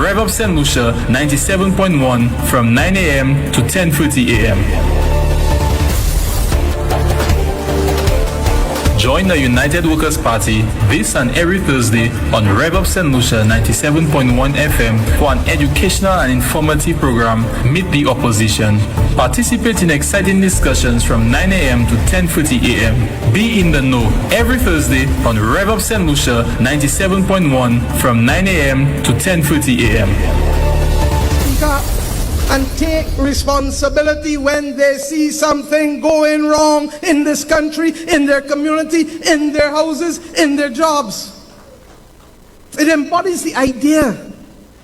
Rev Up St Lucia 97.1 from 9 a.m. to 10:30 a.m. Join the United Workers' Party this and every Thursday on Rev Up St Lucia 97.1 FM for an educational and informative program, Meet the Opposition. Participate in exciting discussions from 9 a.m. to 10:30 a.m. Be in the know every Thursday on Rev Up St Lucia 97.1 from 9 a.m. to 10:30 a.m. And take responsibility when they see something going wrong in this country, in their community, in their houses, in their jobs. It embodies the idea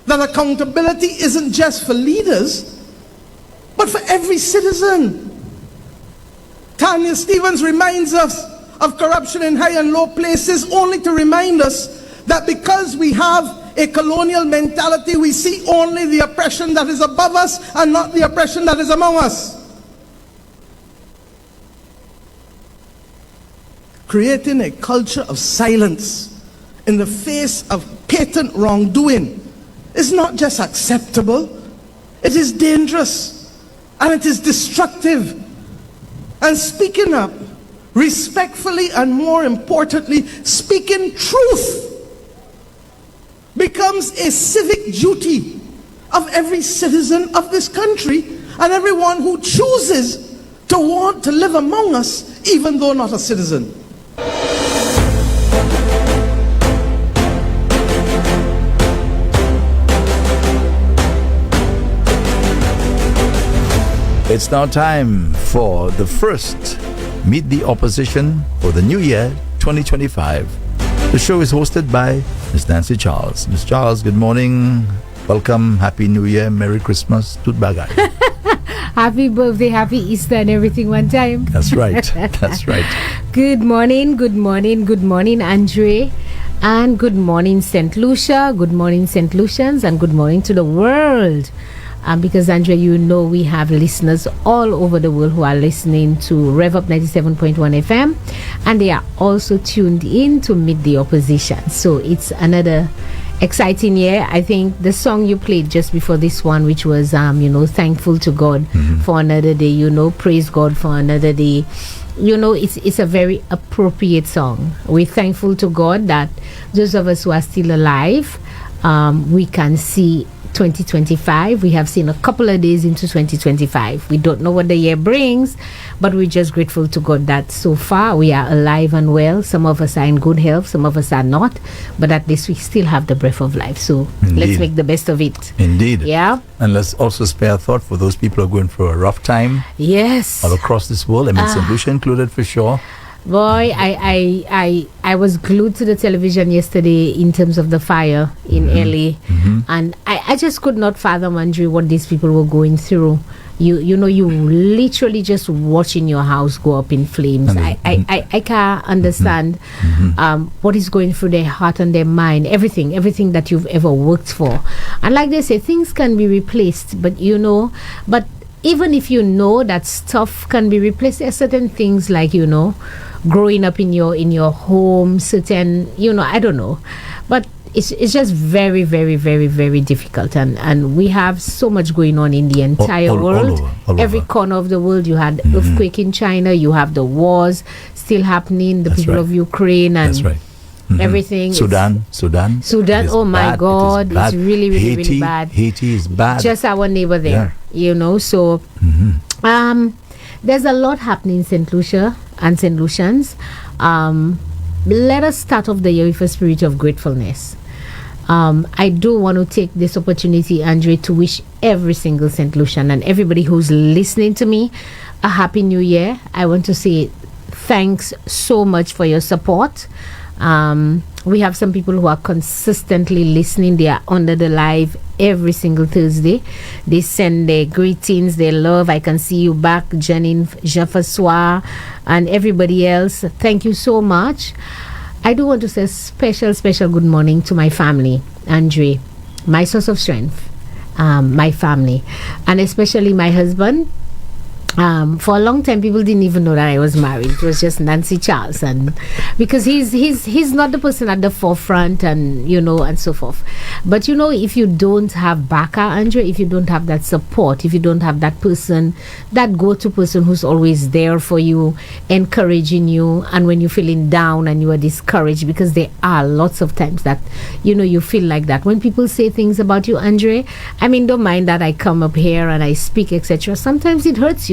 that accountability isn't just for leaders, but for every citizen. Tanya Stevens reminds us of corruption in high and low places only to remind us that because we have a colonial mentality, we see only the oppression that is above us and not the oppression that is among us. Creating a culture of silence in the face of patent wrongdoing is not just acceptable, it is dangerous and it is destructive. And speaking up respectfully and, more importantly, speaking truth becomes a civic duty of every citizen of this country and everyone who chooses to want to live among us, even though not a citizen. It's now time for the first Meet the Opposition for the new year 2025. The show is hosted by Miss Nancy Charles. Miss Charles, good morning. Welcome. Happy New Year. Merry Christmas. Tut bagay. Happy birthday, happy Easter and everything one time. That's right. That's right. Good morning, Andre. And good morning, St Lucia. Good morning, St Lucians. And good morning to the world. Because, Andre, you know we have listeners all over the world who are listening to Rev Up 97.1 FM. And they are also tuned in to Meet the Opposition. So it's another exciting year. I think the song you played just before this one, which was, thankful to God for another day, praise God for another day. It's a very appropriate song. We're thankful to God that those of us who are still alive, we can see 2025. We have seen a couple of days into 2025. We don't know what the year brings, but we're just grateful to God that so far we are alive and well. Some of us are in good health, some of us are not, but at least we still have the breath of life. So let's make the best of it. Indeed. Yeah. And let's also spare a thought for those people who are going through a rough time. Yes. All across this world. I mean, St Lucia included for sure. Boy, I was glued to the television yesterday in terms of the fire in LA, and I just could not fathom, Andrew, what these people were going through. You literally just watching your house go up in flames. I can't understand what is going through their heart and their mind, everything that you've ever worked for. And like they say, things can be replaced, but even if that stuff can be replaced, there are certain things like, growing up in your home, certain, I don't know. But it's just very, very, very, very difficult. And we have so much going on in the entire world. All Every over. Corner of the world. You had earthquake in China. You have the wars still happening. The people of Ukraine and everything. Sudan. Oh my God. It's really, really, Haiti, really bad. Haiti is bad. Just our neighbor there. So there's a lot happening in St. Lucia and St. Lucians. Let us start off the year with a spirit of gratefulness. I do want to take this opportunity, Andre, to wish every single St. Lucian and everybody who's listening to me a happy new year. I want to say thanks so much for your support. We have some people who are consistently listening. They are under the live every single Thursday. They send their greetings, their love. I can see you back, Janine, Jean-François, and everybody else. Thank you so much. I do want to say special good morning to my family, Andre, my source of strength, my family, and especially my husband, For a long time, people didn't even know that I was married. It was just Nancy Charles, and because he's not the person at the forefront, and and so forth. But if you don't have backup, Andre, if you don't have that support, if you don't have that person, that go-to person who's always there for you, encouraging you, and when you're feeling down and you are discouraged, because there are lots of times that you feel like that when people say things about you, Andre. I mean, don't mind that I come up here and I speak, etc. Sometimes it hurts,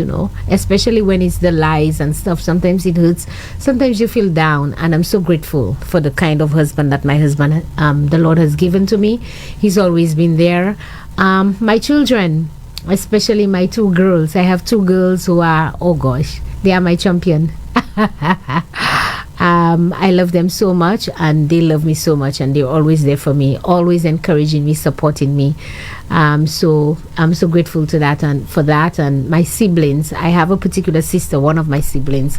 especially when it's the lies and stuff. Sometimes it hurts. Sometimes you feel down, and I'm so grateful for the kind of husband that my husband, the Lord has given to me. He's always been there. My children, especially my 2 girls. I have 2 girls who are, oh gosh, they are my champion. I love them so much, and they love me so much, and they're always there for me, always encouraging me, supporting me. So I'm so grateful to that and for that. And my siblings, I have a particular sister, one of my siblings.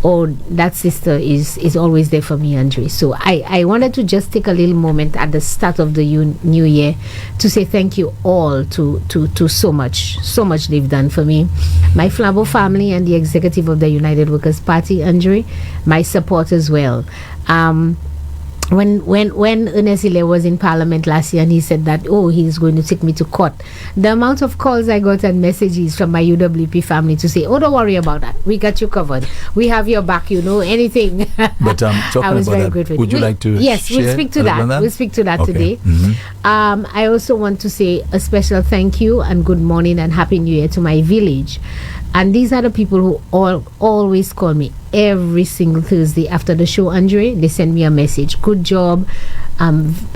Oh, that sister is always there for me, Andre. So I wanted to just take a little moment at the start of the new year to say thank you all to so much they've done for me. My Flambeau family and the executive of the United Workers Party, Andre, my support as well. When Ernest Hilaire was in Parliament last year, and he said that, he's going to take me to court, the amount of calls I got and messages from my UWP family to say, don't worry about that, we got you covered, we have your back, anything. But talking I was about very that, grateful. would you like to Yes, share we'll speak to that. We'll speak to that okay. today. I also want to say a special thank you and good morning and happy new year to my village. And these are the people who always call me every single Thursday after the show, Andre. They send me a message. Good job.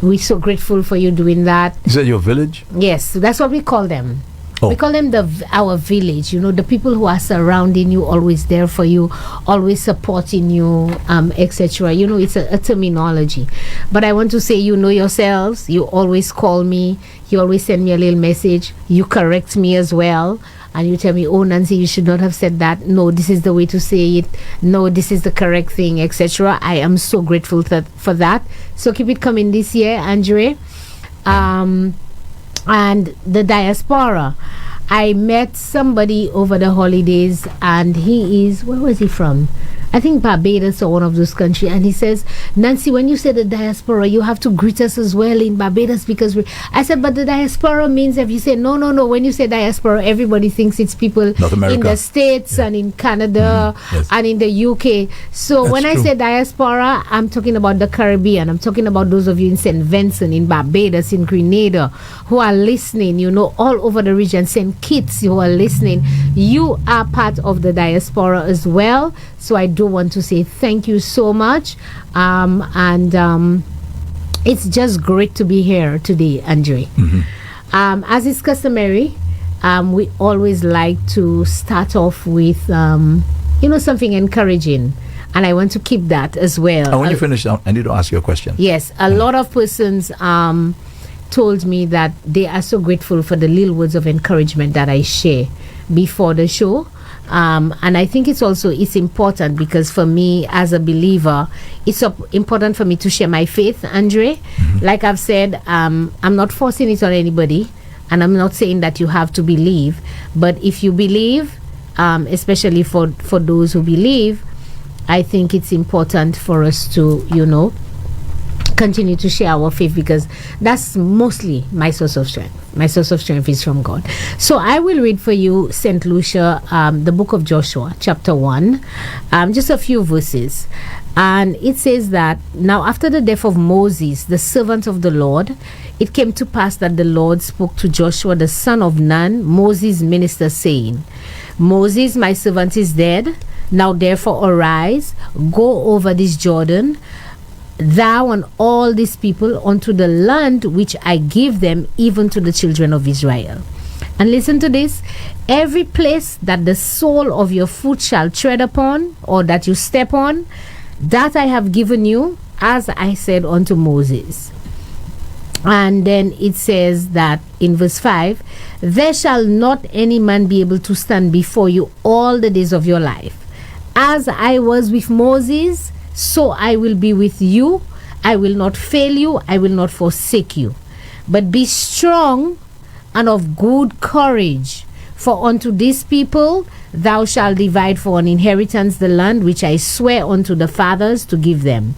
We're so grateful for you doing that. Is that your village? Yes, that's what we call them. Oh. We call them our village. The people who are surrounding you, always there for you, always supporting you, etc. It's a terminology. But I want to say, yourselves. You always call me. You always send me a little message. You correct me as well. And you tell me, Nancy, you should not have said that. No, this is the way to say it. No, this is the correct thing, etc. I am so grateful for that. So keep it coming this year, Andre. And the diaspora. I met somebody over the holidays, and where was he from? I think Barbados or one of those countries. And he says, Nancy, when you say the diaspora, you have to greet us as well in Barbados, because I said, but the diaspora means, if you say, no, when you say diaspora, everybody thinks it's people in the States and in Canada and in the UK. So that's when true. I say diaspora, I'm talking about the Caribbean. I'm talking about those of you in St. Vincent, in Barbados, in Grenada, who are listening, all over the region. St. Kitts, who are listening. You are part of the diaspora as well. So I do want to say thank you so much. It's just great to be here today, Andre. As is customary, we always like to start off with, something encouraging. And I want to keep that as well. And when you finish, I need to ask you a question. Yes. A lot of persons told me that they are so grateful for the little words of encouragement that I share before the show. And I think it's important, because for me as a believer, it's important for me to share my faith, Andre. Like I've said, I'm not forcing it on anybody, and I'm not saying that you have to believe. But if you believe, especially for those who believe, I think it's important for us to, continue to share our faith, because that's mostly my source of strength. My source of strength is from God. So I will read for you St. Lucia, the book of Joshua, chapter 1, just a few verses. And it says that, now after the death of Moses, the servant of the Lord, it came to pass that the Lord spoke to Joshua, the son of Nun, Moses' minister, saying, Moses, my servant, is dead. Now therefore arise, go over this Jordan, thou and all these people, unto the land which I give them, even to the children of Israel. And listen to this: every place that the sole of your foot shall tread upon, or that you step on, that I have given you, as I said unto Moses. And then it says that in verse 5, there shall not any man be able to stand before you all the days of your life. As I was with Moses, so I will be with you. I will not fail you. I will not forsake you. But be strong and of good courage. For unto these people thou shalt divide for an inheritance the land which I swear unto the fathers to give them.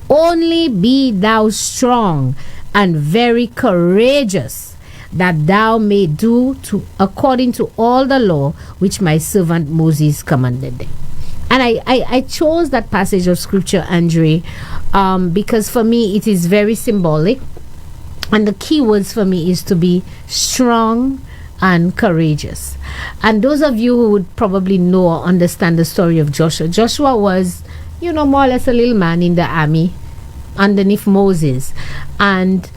Only be thou strong and very courageous, that thou may do according to all the law which my servant Moses commanded them. And I chose that passage of scripture, Andre, because for me it is very symbolic. And the key words for me is to be strong and courageous. And those of you who would probably know or understand the story of Joshua, Joshua was, more or less a little man in the army underneath Moses. And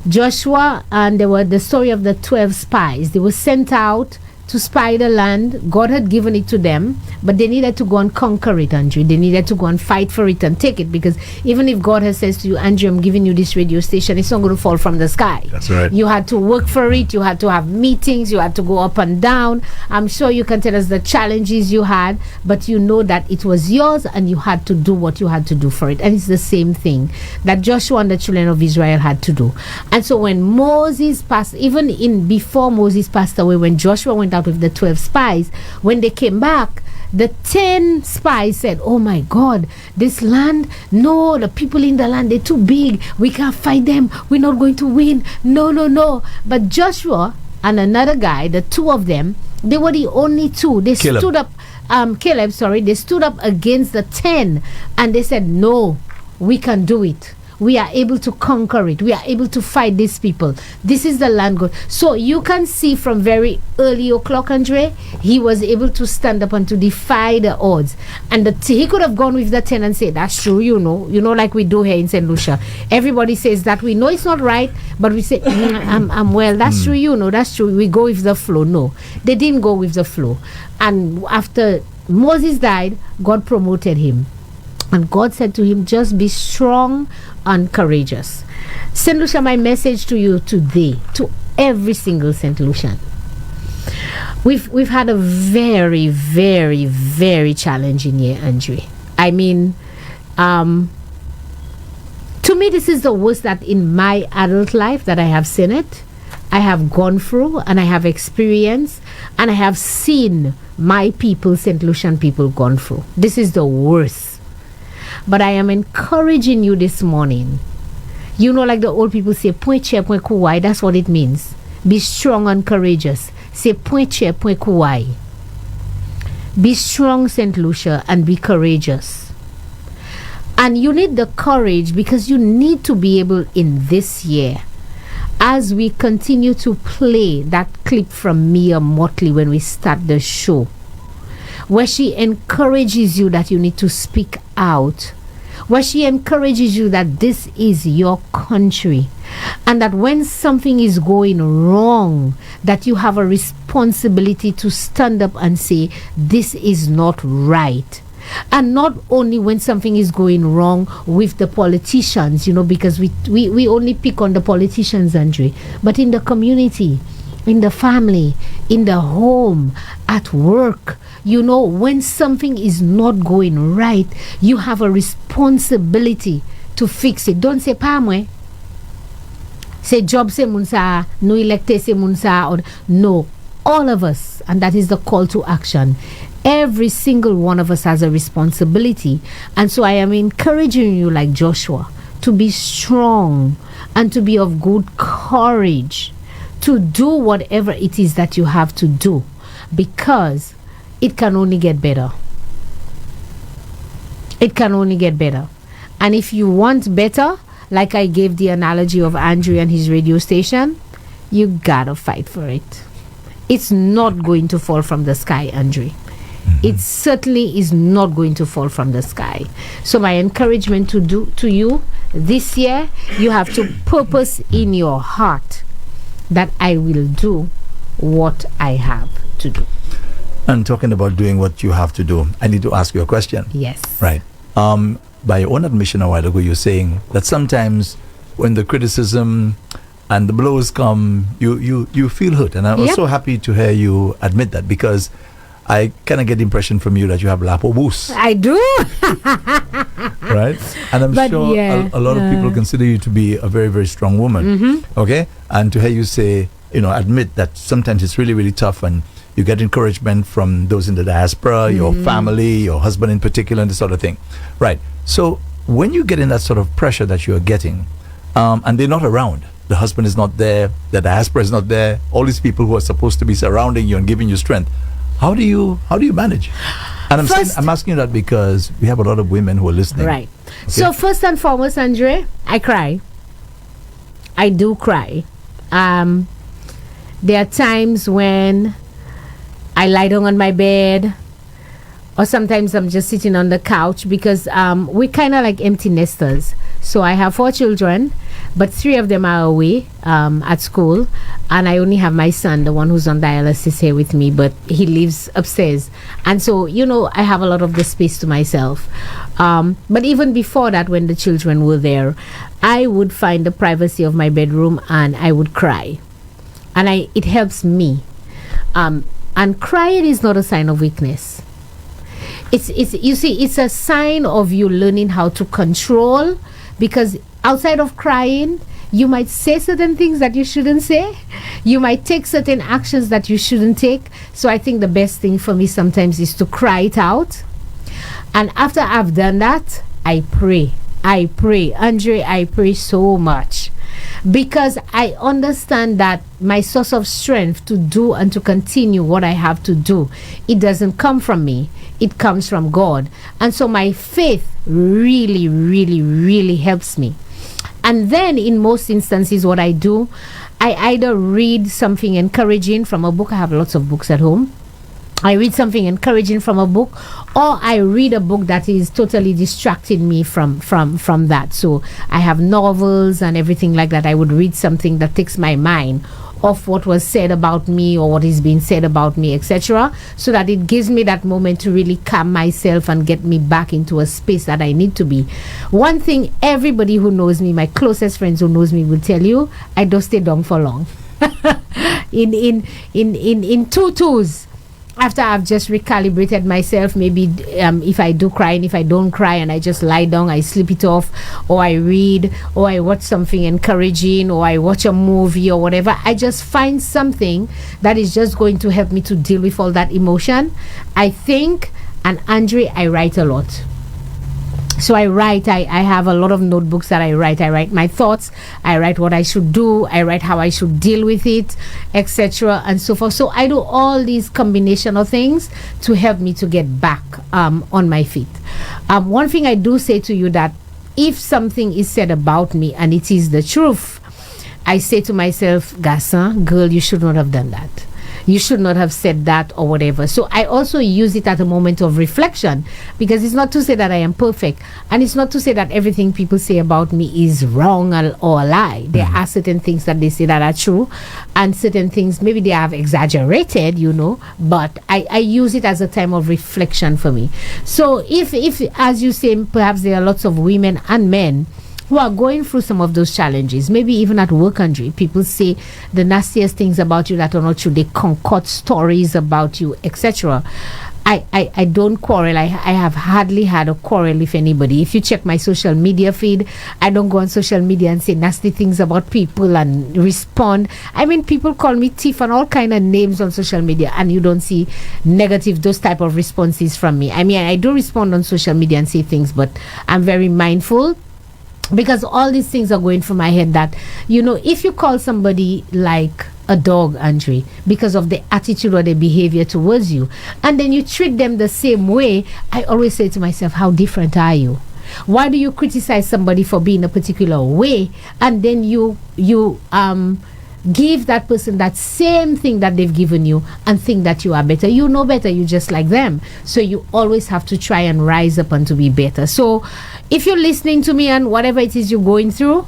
Joshua, and there were the story of the 12 spies. They were sent out to spy the land. God had given it to them, but they needed to go and conquer it, Andrew. They needed to go and fight for it and take it, because even if God has says to you, Andrew, I'm giving you this radio station, it's not going to fall from the sky. That's right. You had to work for it. You had to have meetings. You had to go up and down. I'm sure you can tell us the challenges you had, but you know that it was yours and you had to do what you had to do for it. And it's the same thing that Joshua and the children of Israel had to do. And so when Moses passed, before Moses passed away, when Joshua went out with the 12 spies, when they came back, the 10 spies said, oh my God, this land, no, the people in the land, they're too big, we can't fight them, we're not going to win, no. But Joshua and another guy, the two of them, they were the only two. They stood up, they stood up against the 10, and they said, no, we can do it. We are able to conquer it. We are able to fight these people. This is the land God. So you can see from very early o'clock, Andre, he was able to stand up and to defy the odds. And he could have gone with the 10 and said, that's true, like we do here in St Lucia. Everybody says that. We know it's not right, but we say, I'm well. That's true, that's true. We go with the flow. No, they didn't go with the flow. And after Moses died, God promoted him. And God said to him, just be strong and courageous. St. Lucia, my message to you today, to every single St. Lucian. We've had a very, very, very challenging year, Andre. I mean, to me, this is the worst that in my adult life that I have seen it. I have gone through and I have experienced and I have seen my people, St. Lucian people, gone through. This is the worst. But I am encouraging you this morning. Like the old people say, point chair, point kuwai. That's what it means. Be strong and courageous. Say point chair, point kuwai. Be strong, St. Lucia, and be courageous. And you need the courage because you need to be able in this year, as we continue to play that clip from Mia Motley when we start the show, where she encourages you that you need to speak out, where she encourages you that this is your country, and that when something is going wrong, that you have a responsibility to stand up and say, this is not right. And not only when something is going wrong with the politicians, because we only pick on the politicians, Andre, but in the community, in the family, in the home, at work, when something is not going right, you have a responsibility to fix it. Don't say pamwe. Say job se munsa, no electe se munsa, or no. All of us, and that is the call to action. Every single one of us has a responsibility. And so I am encouraging you, like Joshua, to be strong and to be of good courage, to do whatever it is that you have to do, because it can only get better. It can only get better. And if you want better, like I gave the analogy of Andrew and his radio station, you gotta fight for it. It's not going to fall from the sky, Andrew. It certainly is not going to fall from the sky. So my encouragement to you this year, you have to purpose in your heart that I will do what I have to do. And talking about doing what you have to do, I need to ask you a question. Yes. Right. By your own admission a while ago, you're saying that sometimes when the criticism and the blows come, you feel hurt. And I was so happy to hear you admit that, because I kind of get the impression from you that you have lapo boost. I do. Right? And I'm sure a lot of people consider you to be a very, very strong woman. Okay? And to hear you say, admit that sometimes it's really, really tough and you get encouragement from those in the diaspora, your family, your husband in particular, and this sort of thing. Right. So when you get in that sort of pressure that you're getting, and they're not around, the husband is not there, the diaspora is not there, all these people who are supposed to be surrounding you and giving you strength, how do you manage? And I'm asking you that because we have a lot of women who are listening. Right. Okay? So first and foremost, Andre, I cry. I do cry. There are times when I lie down on my bed, or sometimes I'm just sitting on the couch because we're kind of like empty nesters. So I have 4 children, but 3 of them are away at school, and I only have my son, the one who's on dialysis, here with me, but he lives upstairs. And so, I have a lot of the space to myself. But even before that, when the children were there, I would find the privacy of my bedroom and I would cry. And it helps me. And crying is not a sign of weakness. It's a sign of you learning how to control, because outside of crying, you might say certain things that you shouldn't say. You might take certain actions that you shouldn't take. So I think the best thing for me sometimes is to cry it out. And after I've done that, I pray. Andre, I pray so much, because I understand that my source of strength to do and to continue what I have to do, it doesn't come from me. It comes from God. And so my faith really, really, really helps me. And then in most instances, what I do, I either read something encouraging from a book. I have lots of books at home. I read something encouraging from a book, or I read a book that is totally distracting me from that. So I have novels and everything like that. I would read something that takes my mind off what was said about me or what is being said about me, etc., so that it gives me that moment to really calm myself and get me back into a space that I need to be. One thing everybody who knows me, my closest friends who knows me, will tell you, I don't stay down for long. in tutus, after I've just recalibrated myself, maybe if I do cry and if I don't cry and I just lie down, I sleep it off, or I read, or I watch something encouraging, or I watch a movie or whatever, I just find something that is just going to help me to deal with all that emotion. I think, and Andre, I write a lot. So I write, I have a lot of notebooks that I write my thoughts, I write what I should do, I write how I should deal with it, etc., and so forth. So I do all these combination of things to help me to get back on my feet. One thing I do say to you, that if something is said about me and it is the truth, I say to myself, Garçon, girl, you should not have done that. You should not have said that, or whatever. So I also use it at a moment of reflection, because it's not to say that I am perfect, and it's not to say that everything people say about me is wrong or a lie. There are certain things that they say that are true, and certain things maybe they have exaggerated, but I use it as a time of reflection for me. So if as you say, perhaps there are lots of women and men who are going through some of those challenges, maybe even at work, Andre, people say the nastiest things about you that are not true. They concoct stories about you, etc. I don't quarrel. I have hardly had a quarrel with anybody. If you check my social media feed, I don't go on social media and say nasty things about people and respond. I mean, people call me thief and all kind of names on social media, and you don't see negative, those type of responses from me. I mean, I do respond on social media and say things, but I'm very mindful, because all these things are going through my head that, if you call somebody like a dog, Andre, because of the attitude or the behavior towards you, and then you treat them the same way, I always say to myself, how different are you? Why do you criticize somebody for being a particular way, and then you give that person that same thing that they've given you and think that you are better? You know better, you just like them. So you always have to try and rise up and to be better. So if you're listening to me and whatever it is you're going through,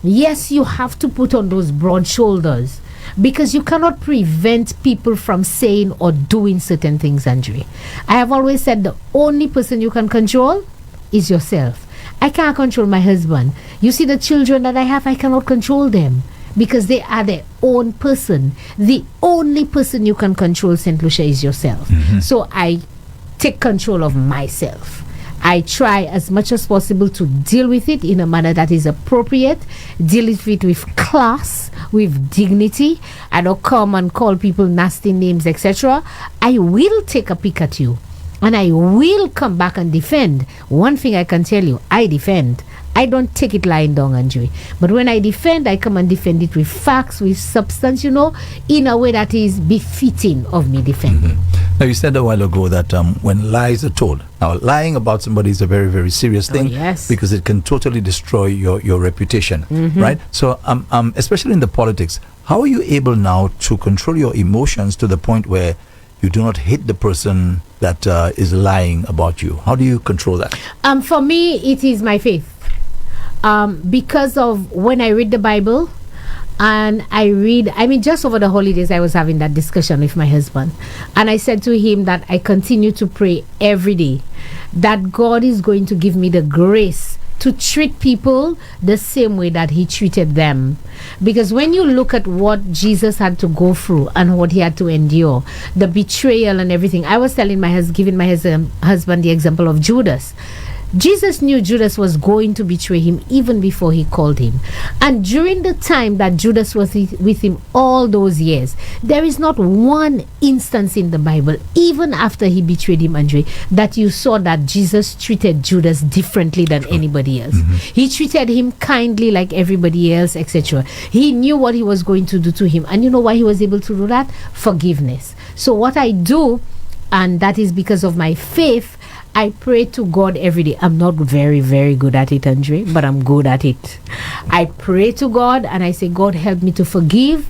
yes, you have to put on those broad shoulders, because you cannot prevent people from saying or doing certain things, Andre. I have always said the only person you can control is yourself. I can't control my husband. You see, the children that I have, I cannot control them, because they are their own person. The only person you can control, St. Lucia, is yourself. So I take control of myself. I try as much as possible to deal with it in a manner that is appropriate, deal with it with class, with dignity. I don't come and call people nasty names, etc. I will take a peek at you and I will come back and defend. One thing I can tell you, I defend. I don't take it lying down, Andre. But when I defend, I come and defend it with facts, with substance, in a way that is befitting of me defending. Now, you said a while ago that when lies are told, now lying about somebody is a very, very serious thing, yes, because it can totally destroy your reputation, right? So, especially in the politics, how are you able now to control your emotions to the point where you do not hate the person that is lying about you? How do you control that? For me, it is my faith. Because of when I read the Bible and just over the holidays, I was having that discussion with my husband. And I said to him that I continue to pray every day that God is going to give me the grace to treat people the same way that he treated them. Because when you look at what Jesus had to go through and what he had to endure, the betrayal and everything, I was giving my husband the example of Judas. Jesus knew Judas was going to betray him even before he called him. And during the time that Judas was with him all those years, there is not one instance in the Bible, even after he betrayed him, Andre, that you saw that Jesus treated Judas differently than anybody else. He treated him kindly like everybody else, etc. He knew what he was going to do to him. And you know why he was able to do that? Forgiveness. So what I do, and that is because of my faith, I pray to God every day. I'm not very, very good at it, Andre, but I'm good at it. I pray to God and I say, God, help me to forgive.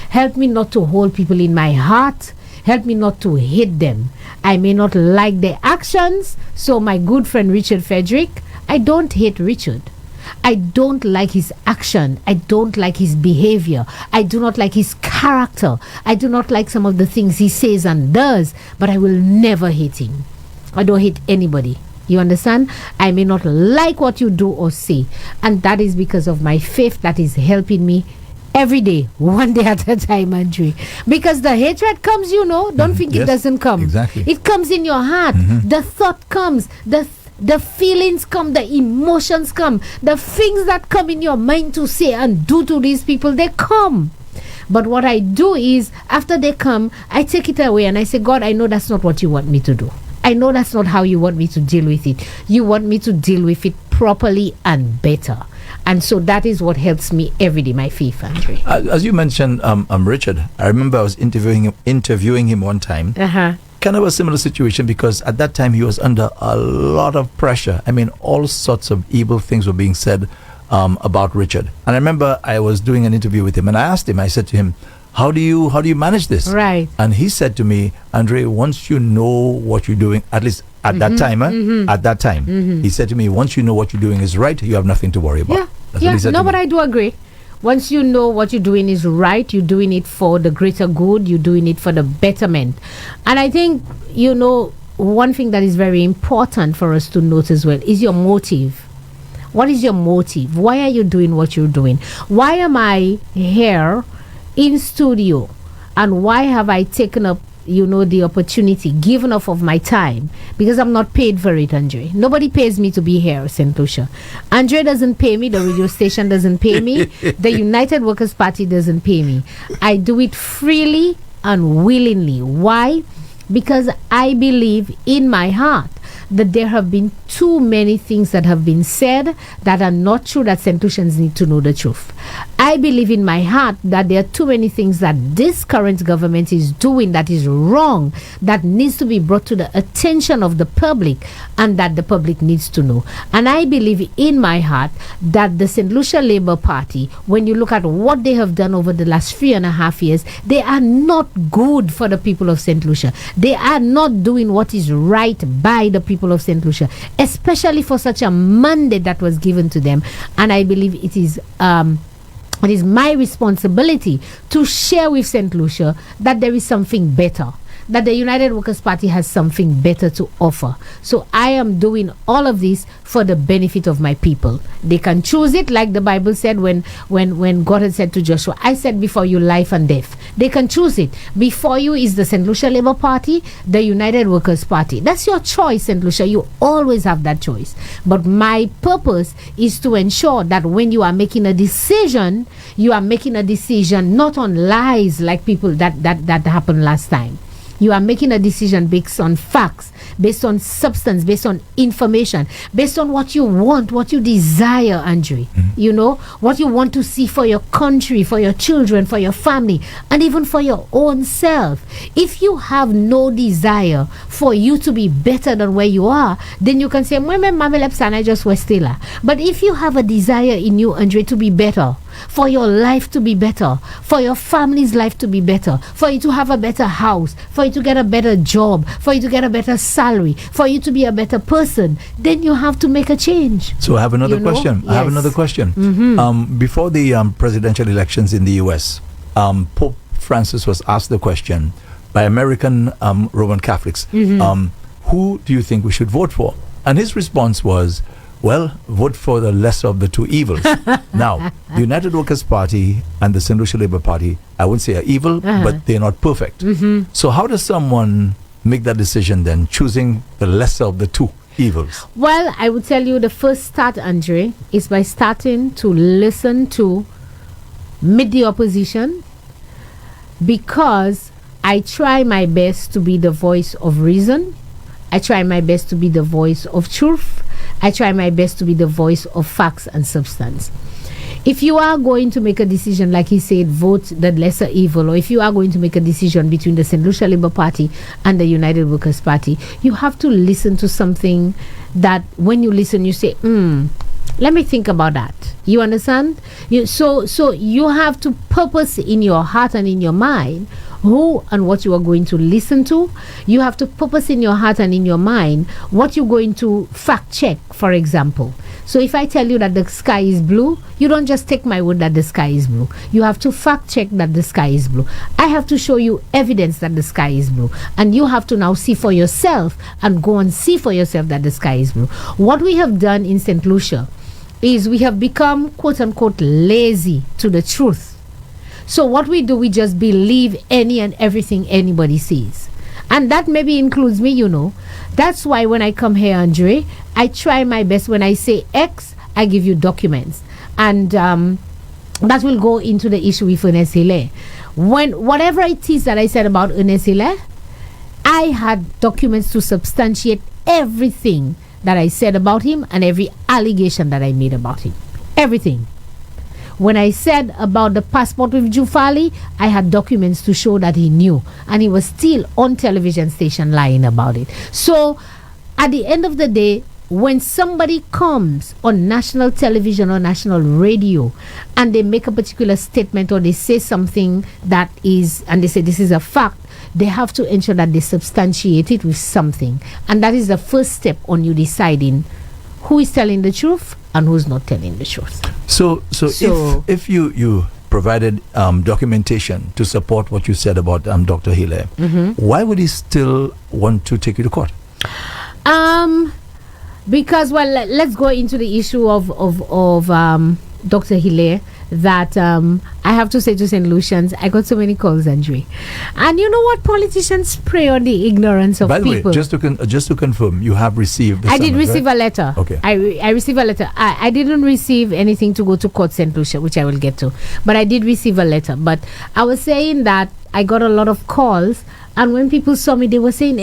Help me not to hold people in my heart. Help me not to hate them. I may not like their actions. So my good friend Richard Frederick, I don't hate Richard. I don't like his action. I don't like his behavior. I do not like his character. I do not like some of the things he says and does, but I will never hate him. I don't hate anybody. You understand? I may not like what you do or say. And that is because of my faith that is helping me every day, one day at a time, Andre. Because the hatred comes, don't think it doesn't come. Exactly. It comes in your heart. The thought comes. The feelings come. The emotions come. The things that come in your mind to say and do to these people, they come. But what I do is, after they come, I take it away and I say, God, I know that's not what you want me to do. I know that's not how you want me to deal with it. You want me to deal with it properly and better. And so that is what helps me every day, my faith, Andre. As you mentioned, Richard, I remember I was interviewing him one time. Kind of a similar situation, because at that time he was under a lot of pressure. I mean, all sorts of evil things were being said about Richard. And I remember I was doing an interview with him and I asked him, I said to him, how do you manage this? Right. And he said to me, Andre, once you know what you're doing, at least at that time, at that time, he said to me, once you know what you're doing is right, you have nothing to worry about. That's what he said to me. But I do agree. Once you know what you're doing is right, you're doing it for the greater good, you're doing it for the betterment. And I think, one thing that is very important for us to note as well is your motive. What is your motive? Why are you doing what you're doing? Why am I here in studio, and why have I taken up the opportunity, given off of my time? Because I'm not paid for it, Andre. Nobody pays me to be here, St Lucia. Andre doesn't pay me, the radio station doesn't pay me, the United Workers' Party doesn't pay me. I do it freely and willingly. Why? Because I believe in my heart that there have been too many things that have been said that are not true, that St Lucians need to know the truth. I believe in my heart that there are too many things that this current government is doing that is wrong, that needs to be brought to the attention of the public, and that the public needs to know. And I believe in my heart that the St Lucia Labour Party, when you look at what they have done over the last 3.5 years, they are not good for the people of St Lucia. They are not doing what is right by the people of St Lucia, especially for such a mandate that was given to them. And I believe it is my responsibility to share with St Lucia that there is something better, that the United Workers' Party has something better to offer. So I am doing all of this for the benefit of my people. They can choose it, like the Bible said when God had said to Joshua, I set before you life and death. They can choose it. Before you is the St. Lucia Labour Party, the United Workers' Party. That's your choice, St. Lucia. You always have that choice. But my purpose is to ensure that when you are making a decision, you are making a decision not on lies like people that happened last time. You are making a decision based on facts, based on substance, based on information, based on what you want, what you desire, Andre. You know, what you want to see for your country, for your children, for your family, and even for your own self. If you have no desire for you to be better than where you are, then you can say, I just was still. But if you have a desire in you, Andre, to be better, for your life to be better, for your family's life to be better, for you to have a better house, for you to get a better job, for you to get a better salary, for you to be a better person, then you have to make a change. So I have another question. Yes. I have another question. Before the presidential elections in the U.S., Pope Francis was asked the question by American Roman Catholics, who do you think we should vote for? And his response was, well, vote for the lesser of the two evils. Now, the United Workers' Party and the St. Lucia Labour Party, I wouldn't say are evil, but they're not perfect. So how does someone make that decision then, choosing the lesser of the two evils? Well, I would tell you the first start, Andre, is by starting to listen to meet the opposition, because I try my best to be the voice of reason. I try my best to be the voice of truth. I try my best to be the voice of facts and substance. If you are going to make a decision, like he said, vote the lesser evil, or if you are going to make a decision between the St. Lucia Labour Party and the United Workers' Party, you have to listen to something that when you listen, you say, let me think about that. You understand? So you have to purpose in your heart and in your mind who and what you are going to listen to. You have to purpose in your heart and in your mind what you're going to fact check, for example. So if I tell you that the sky is blue, you don't just take my word that the sky is blue. You have to fact check that the sky is blue. I have to show you evidence that the sky is blue. And you have to now see for yourself and go and see for yourself that the sky is blue. What we have done in St. Lucia is we have become, quote unquote, lazy to the truth. So what we do, we just believe any and everything anybody says. And that maybe includes me, you know. That's why when I come here, Andre, I try my best. When I say X, I give you documents. And that will go into the issue with Ernest Hilaire. When whatever it is that I said about Ernest Hilaire, I had documents to substantiate everything that I said about him and every allegation that I made about him. Everything. When I said about the passport with Jufali, I had documents to show that he knew, and he was still on television station lying about it. So at the end of the day, when somebody comes on national television or national radio and they make a particular statement or they say something that is, and they say this is a fact, they have to ensure that they substantiate it with something. And that is the first step on you deciding who is telling the truth and who's not telling the truth. So if you provided documentation to support what you said about Dr. Hilaire, why would he still want to take you to court? Because, well, let's go into the issue of Dr. Hilaire. That I have to say to St. Lucians, I got so many calls, Andre. And you know what? Politicians prey on the ignorance of people. By the way, just to confirm, you have received the I did receive a letter. Okay. I received a letter. I didn't receive anything to go to court, St. Lucia, which I will get to. But I did receive a letter. But I was saying that I got a lot of calls. And when people saw me, they were saying,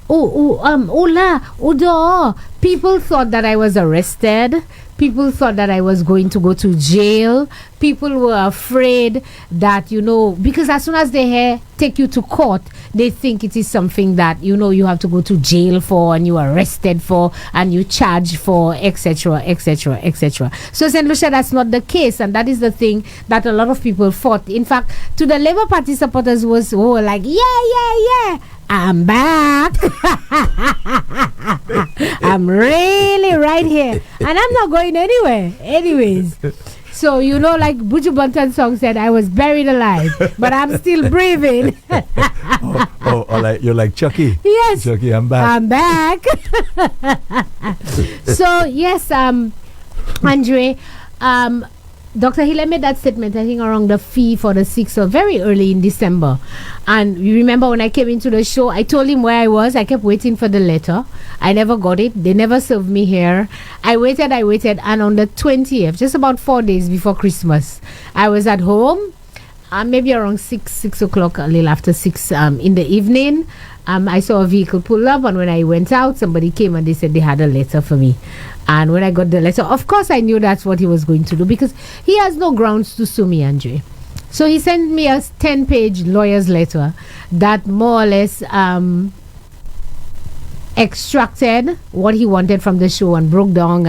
hola. People thought that I was arrested. People thought that I was going to go to jail. People were afraid that, because as soon as they take you to court, they think it is something that, you have to go to jail for and you are arrested for and you charge for, etc., etc., etc. So, St. Lucia, that's not the case. And that is the thing that a lot of people thought. In fact, to the Labour Party supporters was like, yeah. I'm back. I'm really right here. And I'm not going anywhere. Anyways. So, like Buju Banton song said, I was buried alive, but I'm still breathing. Like you're like Chucky. Yes. Chucky, I'm back. I'm back. So, yes, Andre, Dr. Hiller made that statement, I think, around the 5th or the 6th, or very early in December. And you remember when I came into the show, I told him where I was. I kept waiting for the letter. I never got it. They never served me here. I waited. And on the 20th, just about 4 days before Christmas, I was at home, maybe around 6 o'clock, a little after 6 in the evening. I saw a vehicle pull up, and when I went out, somebody came and they said they had a letter for me. And when I got the letter, of course I knew that's what he was going to do, because he has no grounds to sue me, Andre. So he sent me a 10-page lawyer's letter that more or less extracted what he wanted from the show and broke down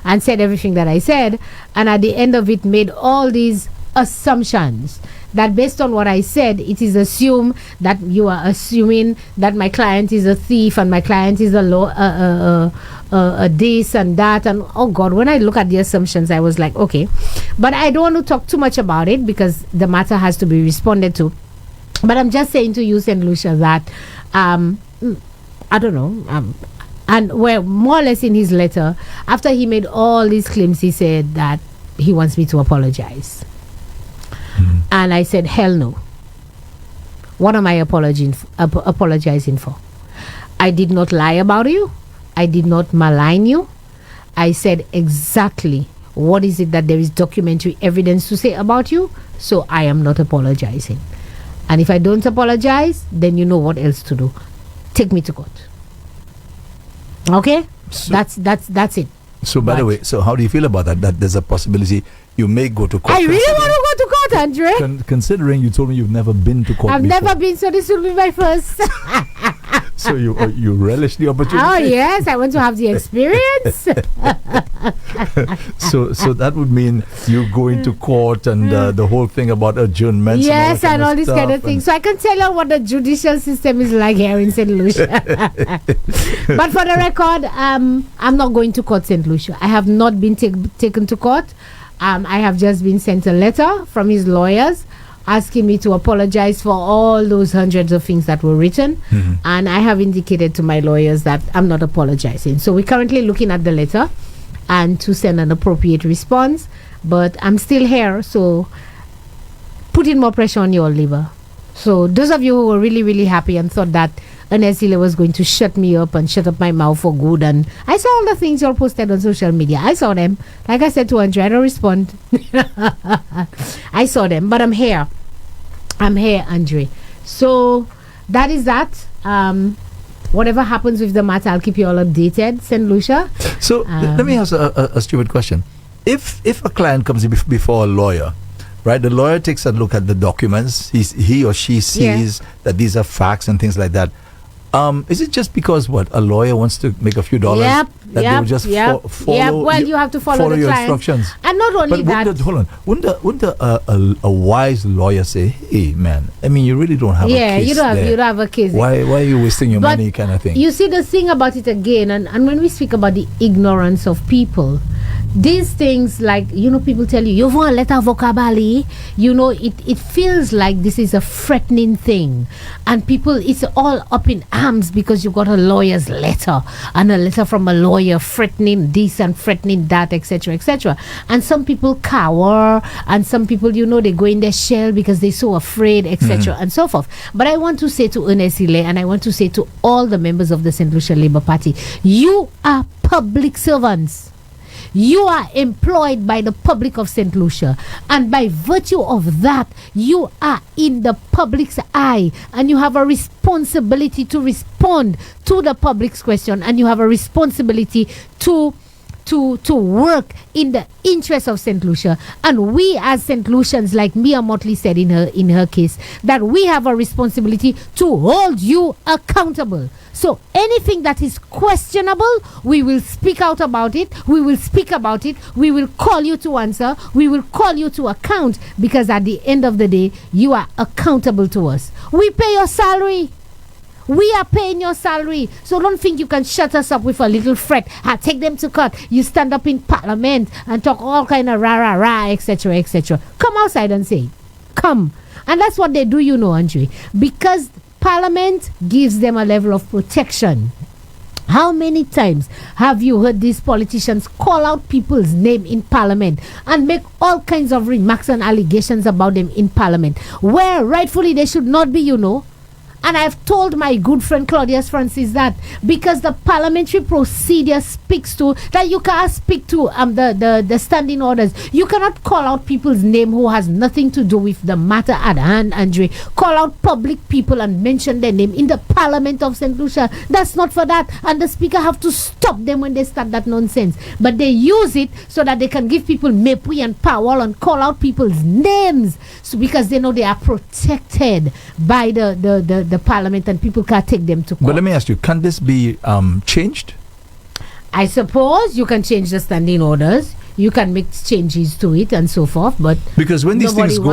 and said everything that I said. And at the end of it, made all these assumptions that based on what I said, it is assumed that you are assuming that my client is a thief and my client is a this and that. And oh God, when I look at the assumptions, I was like, okay. But I don't want to talk too much about it because the matter has to be responded to. But I'm just saying to you, St. Lucia, that I don't know. And well, more or less in his letter, after he made all these claims, he said that he wants me to apologize. And I said, hell no. What am I apologizing for? I did not lie about you. I did not malign you. I said exactly what is it that there is documentary evidence to say about you. So I am not apologizing. And if I don't apologize, then you know what else to do. Take me to court. Okay? So that's it. So by the way, so how do you feel about that? That there's a possibility you may go to court? I really want to go to court, Andre. Considering you told me you've never been to court I've before. never been, so this will be my first. So you relish the opportunity? Oh yes, I want to have the experience. So that would mean you going to court and the whole thing about adjournments. Yes, and all these kind of things. So I can tell you what the judicial system is like here in St. Lucia. But for the record, I'm not going to court, St. Lucia. I have not been taken to court. I have just been sent a letter from his lawyers asking me to apologize for all those hundreds of things that were written. And I have indicated to my lawyers that I'm not apologizing. So we're currently looking at the letter and to send an appropriate response. But I'm still here, so putting more pressure on your liver. So those of you who were really, really happy and thought that Ernest Hiller was going to shut me up and shut up my mouth for good, and I saw all the things you all posted on social media. I saw them. Like I said to Andre, I don't respond. I saw them, but I'm here. I'm here, Andre. So that is that. Whatever happens with the matter, I'll keep you all updated, St. Lucia. So let me ask a stupid question. If a client comes before a lawyer, right, the lawyer takes a look at the documents, he or she sees that these are facts and things like that. Is it just because a lawyer wants to make a few dollars that they will just follow? Well, you have to follow the your client instructions. And not only that. Hold on. Wouldn't a wise lawyer say, "Hey, man, I mean, you really don't have a case you don't have a case. Why are you wasting your money, kind of thing?" You see, the thing about it again, and when we speak about the ignorance of people, these things, like, people tell you want a letter vocabulary, it feels like this is a threatening thing, and people, it's all up in arms because you got a lawyer's letter and a letter from a lawyer threatening this and threatening that, etc., etc. And some people cower, and some people, they go in their shell because they're so afraid, etc., and so forth. But I want to say to Ernest Hiller, and I want to say to all the members of the St. Lucia Labour Party, you are public servants. You are employed by the public of St. Lucia, and by virtue of that, you are in the public's eye, and you have a responsibility to respond to the public's question, and you have a responsibility to work in the interest of St. Lucia. And we as St. Lucians, like Mia Motley said in her case, that we have a responsibility to hold you accountable. So anything that is questionable, we will speak out about it. We will speak about it. We will call you to answer. We will call you to account, because at the end of the day, you are accountable to us. We pay your salary. We are paying your salary. So don't think you can shut us up with a little threat. Take them to court. You stand up in parliament and talk all kind of rah, etc., etc. Come outside and say it. Come. And that's what they do, Andre. Because Parliament gives them a level of protection. How many times have you heard these politicians call out people's name in parliament and make all kinds of remarks and allegations about them in parliament, where rightfully they should not be, And I've told my good friend Claudius Francis that because the parliamentary procedure speaks to that you can't speak to the standing orders. You cannot call out people's name who has nothing to do with the matter at hand, Andre. Call out public people and mention their name in the Parliament of St Lucia. That's not for that. And the speaker have to stop them when they start that nonsense. But they use it so that they can give people mepui and power and call out people's names. So because they know they are protected by the parliament and people can't take them to court. But let me ask you, can this be changed? I suppose you can change the standing orders. You can make changes to it and so forth, but because when these things go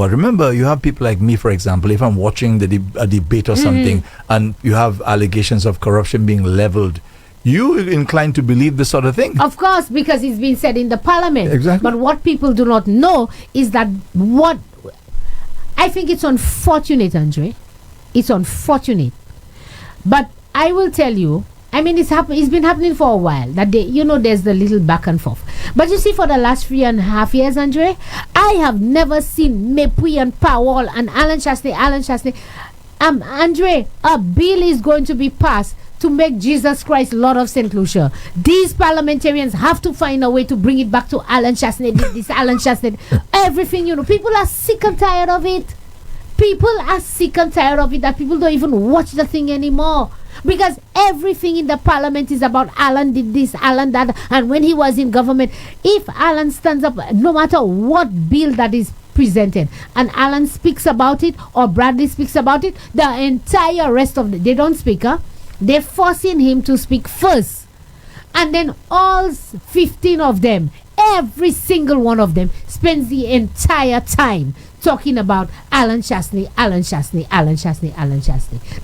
out, remember you have people like me, for example, if I'm watching a debate or something and you have allegations of corruption being leveled, you inclined to believe this sort of thing. Of course, because it's been said in the parliament. Exactly. But what people do not know is that I think it's unfortunate, Andre. It's unfortunate. But I will tell you, it's been happening for a while that there's the little back and forth. But you see, for the last 3.5 years, Andre, I have never seen Mepui and Powell and Alan Chastney. Andre, a bill is going to be passed to make Jesus Christ Lord of St. Lucia. These parliamentarians have to find a way to bring it back to Alan Chastney, this Alan Chastney. Everything, people are sick and tired of it. People are sick and tired of it that people don't even watch the thing anymore. Because everything in the parliament is about Alan did this, Alan that, and when he was in government, if Alan stands up, no matter what bill that is presented, and Alan speaks about it or Bradley speaks about it, the entire rest of they don't speak, they're forcing him to speak first. And then all 15 of them, every single one of them, spends the entire time talking about Alan Chastney.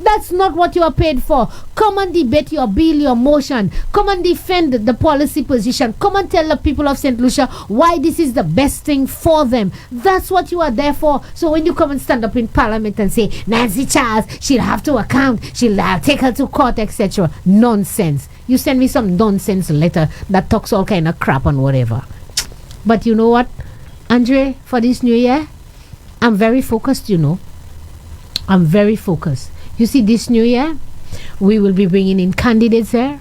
That's not what you are paid for. Come and debate your bill, your motion. Come and defend the policy position. Come and tell the people of St. Lucia why this is the best thing for them. That's what you are there for. So when you come and stand up in parliament and say, Nancy Charles, she'll have to account, she'll take her to court, etc. Nonsense. You send me some nonsense letter that talks all kind of crap and whatever. But you know what, Andre, for this new year, I'm very focused, I'm very focused. You see, this new year, we will be bringing in candidates here.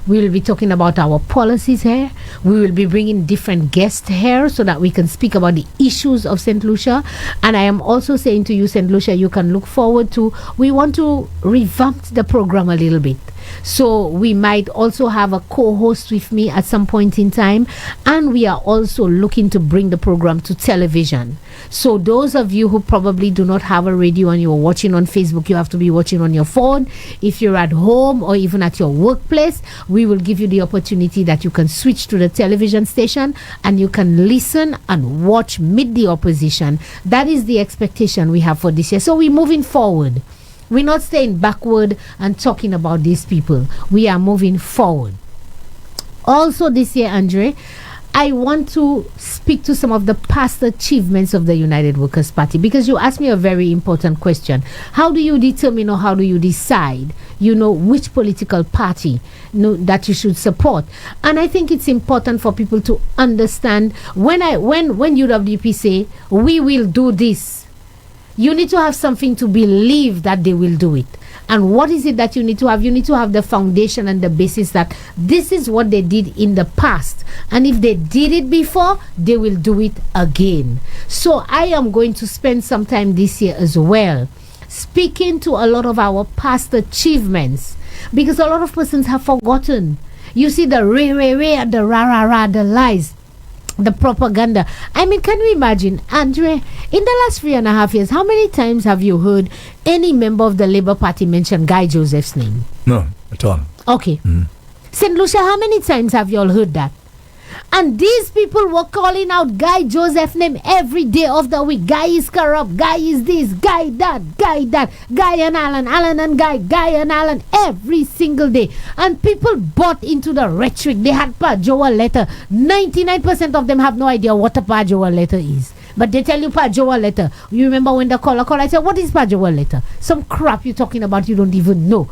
We will be talking about our policies here. We will be bringing different guests here so that we can speak about the issues of St. Lucia. And I am also saying to you, St. Lucia, you can look forward to, we want to revamp the program a little bit. So we might also have a co-host with me at some point in time, and we are also looking to bring the program to television. So those of you who probably do not have a radio and you're watching on Facebook, you have to be watching on your phone. If you're at home or even at your workplace, we will give you the opportunity that you can switch to the television station and you can listen and watch Meet the Opposition. That is the expectation we have for this year. So we're moving forward. We're not staying backward and talking about these people. We are moving forward. Also this year, Andre, I want to speak to some of the past achievements of the United Workers' Party, because you asked me a very important question. How do you determine or how do you decide, which political party that you should support? And I think it's important for people to understand when UWP say, we will do this, you need to have something to believe that they will do it. And what is it that you need to have? You need to have the foundation and the basis that this is what they did in the past. And if they did it before, they will do it again. So I am going to spend some time this year as well speaking to a lot of our past achievements, because a lot of persons have forgotten. You see the and the ra, the lies, the propaganda. Can you imagine, Andre, in the last 3.5 years, how many times have you heard any member of the Labour Party mention Guy Joseph's name? No, at all. Okay. St. Lucia, how many times have you all heard that? And these people were calling out Guy Joseph's name every day of the week. Guy is corrupt, Guy is this, Guy that, Guy and Alan, Alan and Guy and Alan, every single day. And people bought into the rhetoric. They had Pajoa letter. 99% of them have no idea what a Pajoa letter is. But they tell you Pajoa letter. You remember when the caller called, I said, what is Pajoa letter? Some crap you're talking about you don't even know.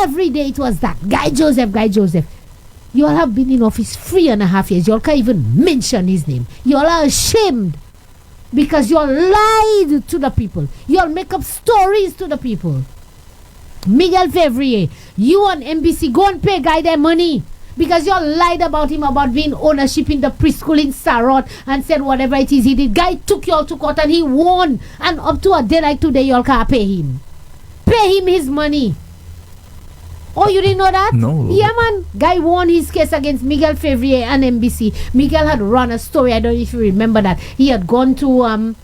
Every day it was that. Guy Joseph. You all have been in office 3.5 years. You all can't even mention his name. You all are ashamed because you all lied to the people. You all make up stories to the people. Miguel Fevrier, you on NBC, go and pay Guy their money. Because you all lied about him about being ownership in the preschool in Sarot and said whatever it is he did. Guy took you all to court and he won. And up to a day like today, you all can't pay him. Pay him his money. Oh, you didn't know that? No. Yeah, man. Guy won his case against Miguel Fevrier and NBC. Miguel had run a story. I don't know if you remember that. He had gone to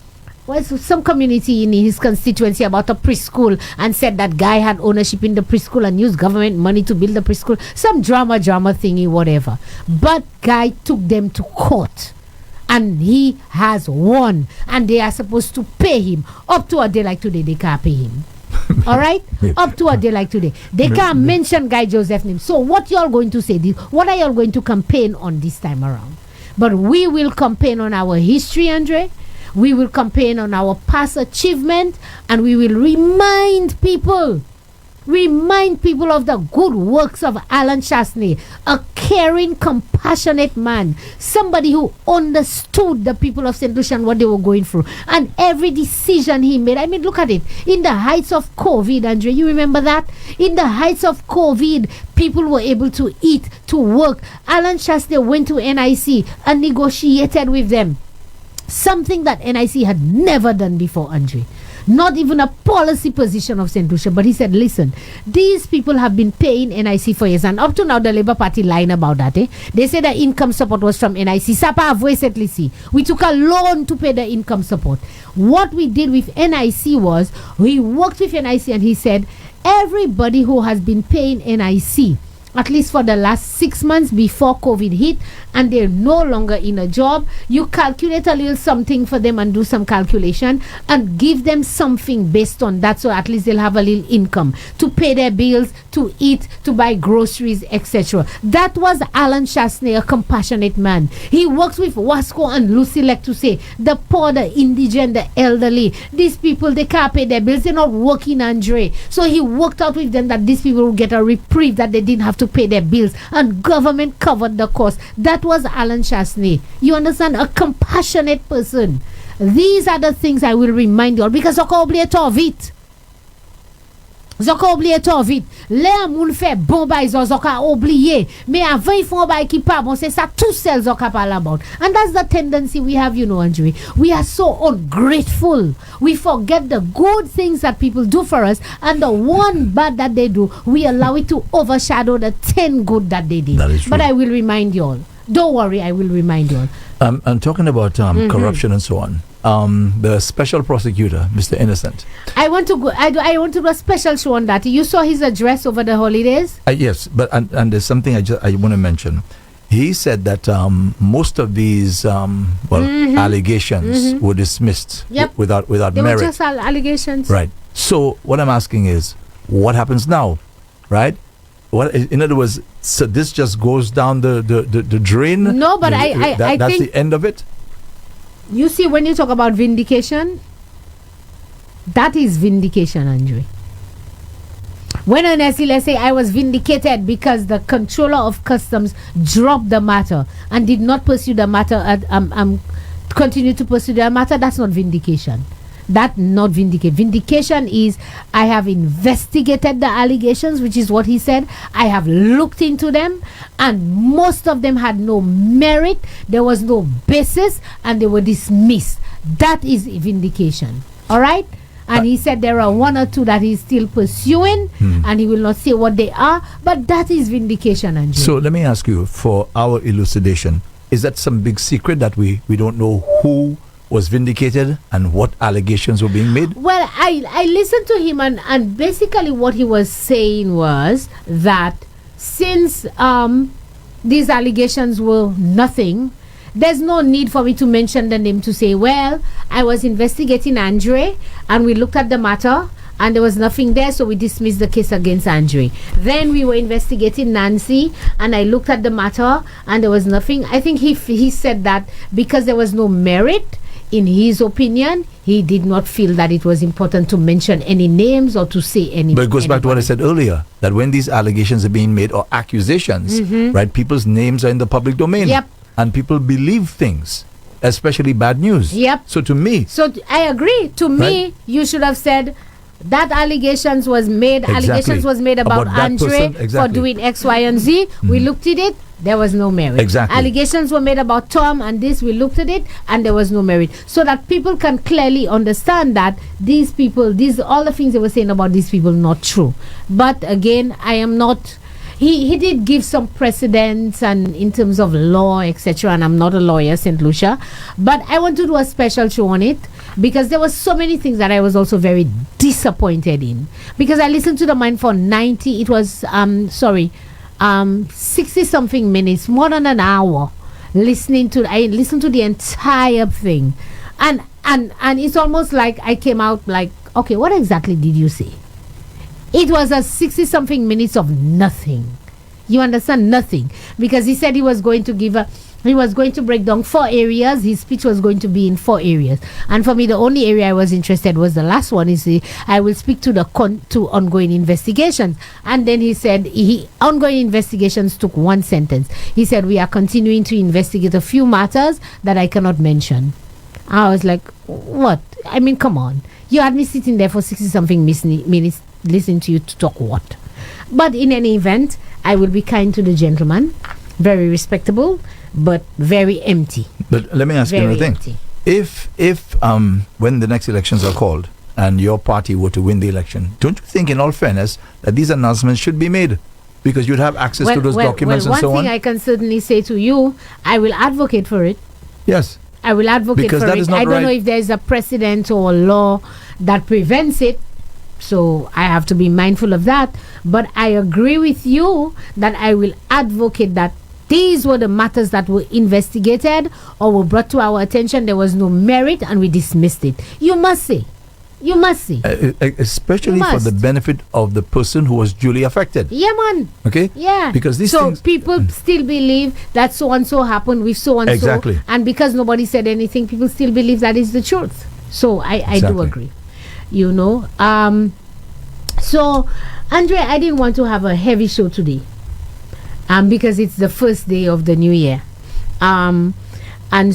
some community in his constituency about a preschool and said that Guy had ownership in the preschool and used government money to build the preschool. Some drama thingy, whatever. But Guy took them to court. And he has won. And they are supposed to pay him. Up to a day like today, they can't pay him. All right? Up to a day like today. They can't mention Guy Joseph's name. So what y'all going to say? What are y'all going to campaign on this time around? But we will campaign on our history, Andre. We will campaign on our past achievement. And we will remind people of the good works of Alan Chasney, a caring, compassionate man, somebody who understood the people of St. Lucia and what they were going through, and every decision he made. I mean, look at it. In the heights of COVID, Andre, you remember that? In the heights of COVID, people were able to eat, to work. Alan Chasney went to NIC and negotiated with them. Something that NIC had never done before, Andre. Not even a policy position of St. Lucia, but he said, listen, these people have been paying NIC for years, and up to now the Labour Party lying about that. They say the income support was from NIC. We took a loan to pay the income support. What we did with NIC was, we worked with NIC and he said, everybody who has been paying NIC, at least for the last 6 months before COVID hit, and they're no longer in a job, you calculate a little something for them and do some calculation and give them something based on that, so at least they'll have a little income to pay their bills, to eat, to buy groceries, etc. That was Alan Chasney, a compassionate man. He works with Wasco and Lucilec to say, the poor, the indigent, the elderly, these people, they can't pay their bills, they're not working, Andre. So he worked out with them that these people will get a reprieve, that they didn't have to pay their bills, and government covered the cost. That was Alan Chasney. You understand? A compassionate person. These are the things I will remind you all, because Zoka oublié trop vite. Les moun fait bon bay Zoka oublié. Mais avant ils font bay qui pas bon, c'est ça tout seul Zoka parle about. And that's the tendency we have, you know, Andre. We are so ungrateful. We forget the good things that people do for us, and the one bad that they do, we allow it to overshadow the 10 good that they did. That is true. But I will remind you all. Don't worry, I will remind you all. I'm talking about corruption and so on. The special prosecutor, Mr. Innocent. I want to do a special show on that. You saw his address over the holidays? Yes, but and there's something I want to mention. He said that most of these allegations were dismissed without they merit. Were just allegations. Right. So what I'm asking is, what happens now? Right? What, in other words, so this just goes down the drain? No, but I that's think the end of it? You see, when you talk about vindication, that is vindication, Andre. When honestly, let's say I was vindicated because the controller of customs dropped the matter and did not pursue the matter, continue to pursue the matter, that's not vindication. That not vindicate. Vindication is, I have investigated the allegations, which is what he said. I have looked into them, and most of them had no merit. There was no basis, and they were dismissed. That is vindication. All right? And he said there are one or two that he's still pursuing, and he will not say what they are, but that is vindication, Andrew. So let me ask you, for our elucidation, is that some big secret that we don't know who was vindicated and what allegations were being made? Well, I listened to him, and basically what he was saying was that since these allegations were nothing, there's no need for me to mention the name to say, well, I was investigating Andre and we looked at the matter and there was nothing there, so we dismissed the case against Andre. Then we were investigating Nancy and I looked at the matter and there was nothing. I think he said that because there was no merit, in his opinion, he did not feel that it was important to mention any names or to say any. But it goes back to what I said earlier, that when these allegations are being made or accusations, right, people's names are in the public domain. Yep. And people believe things, especially bad news. Yep. So to me... So I agree. To me, you should have said that allegations was made about Andre for doing X, Y, and Z. We looked at it. There was no merit. Exactly. Allegations were made about Tom and this. We looked at it and there was no merit. So that people can clearly understand that these people, all the things they were saying about these people, not true. But again, I am not. He did give some precedents and in terms of law, etc. And I'm not a lawyer, St. Lucia, but I want to do a special show on it because there were so many things that I was also very disappointed in. Because I listened to the man for 60 something minutes, more than an hour, I listened to the entire thing, and it's almost like I came out like, okay, what exactly did you say? It was a 60 something minutes of nothing. You understand? Nothing. Because he said he was going to break down 4 areas. His speech was going to be in 4 areas. And for me, the only area I was interested was the last one. I will speak to to ongoing investigations. And then he said ongoing investigations took 1 sentence. He said, we are continuing to investigate a few matters that I cannot mention. I was like, what? I mean, come on. You had me sitting there for 60 something minutes listening to you to talk what? But in any event, I will be kind to the gentleman. Very respectable, but very empty. But let me ask you another thing. Empty. If when the next elections are called and your party were to win the election, don't you think, in all fairness, that these announcements should be made? Because you'd have access to those documents and so on. One thing I can certainly say to you, I will advocate for it. Yes. I will advocate for it. I don't know if there's a precedent or a law that prevents it. So I have to be mindful of that. But I agree with you that I will advocate that these were the matters that were investigated or were brought to our attention. There was no merit and we dismissed it. You must say. You must see. Especially for the benefit of the person who was duly affected. Yeah, man. Okay? Yeah. Because these so things... people still believe that so-and-so happened with so-and-so. Exactly. And because nobody said anything, people still believe that is the truth. So I do agree. You know. So, Andre, I didn't want to have a heavy show today. Because it's the first day of the new year. And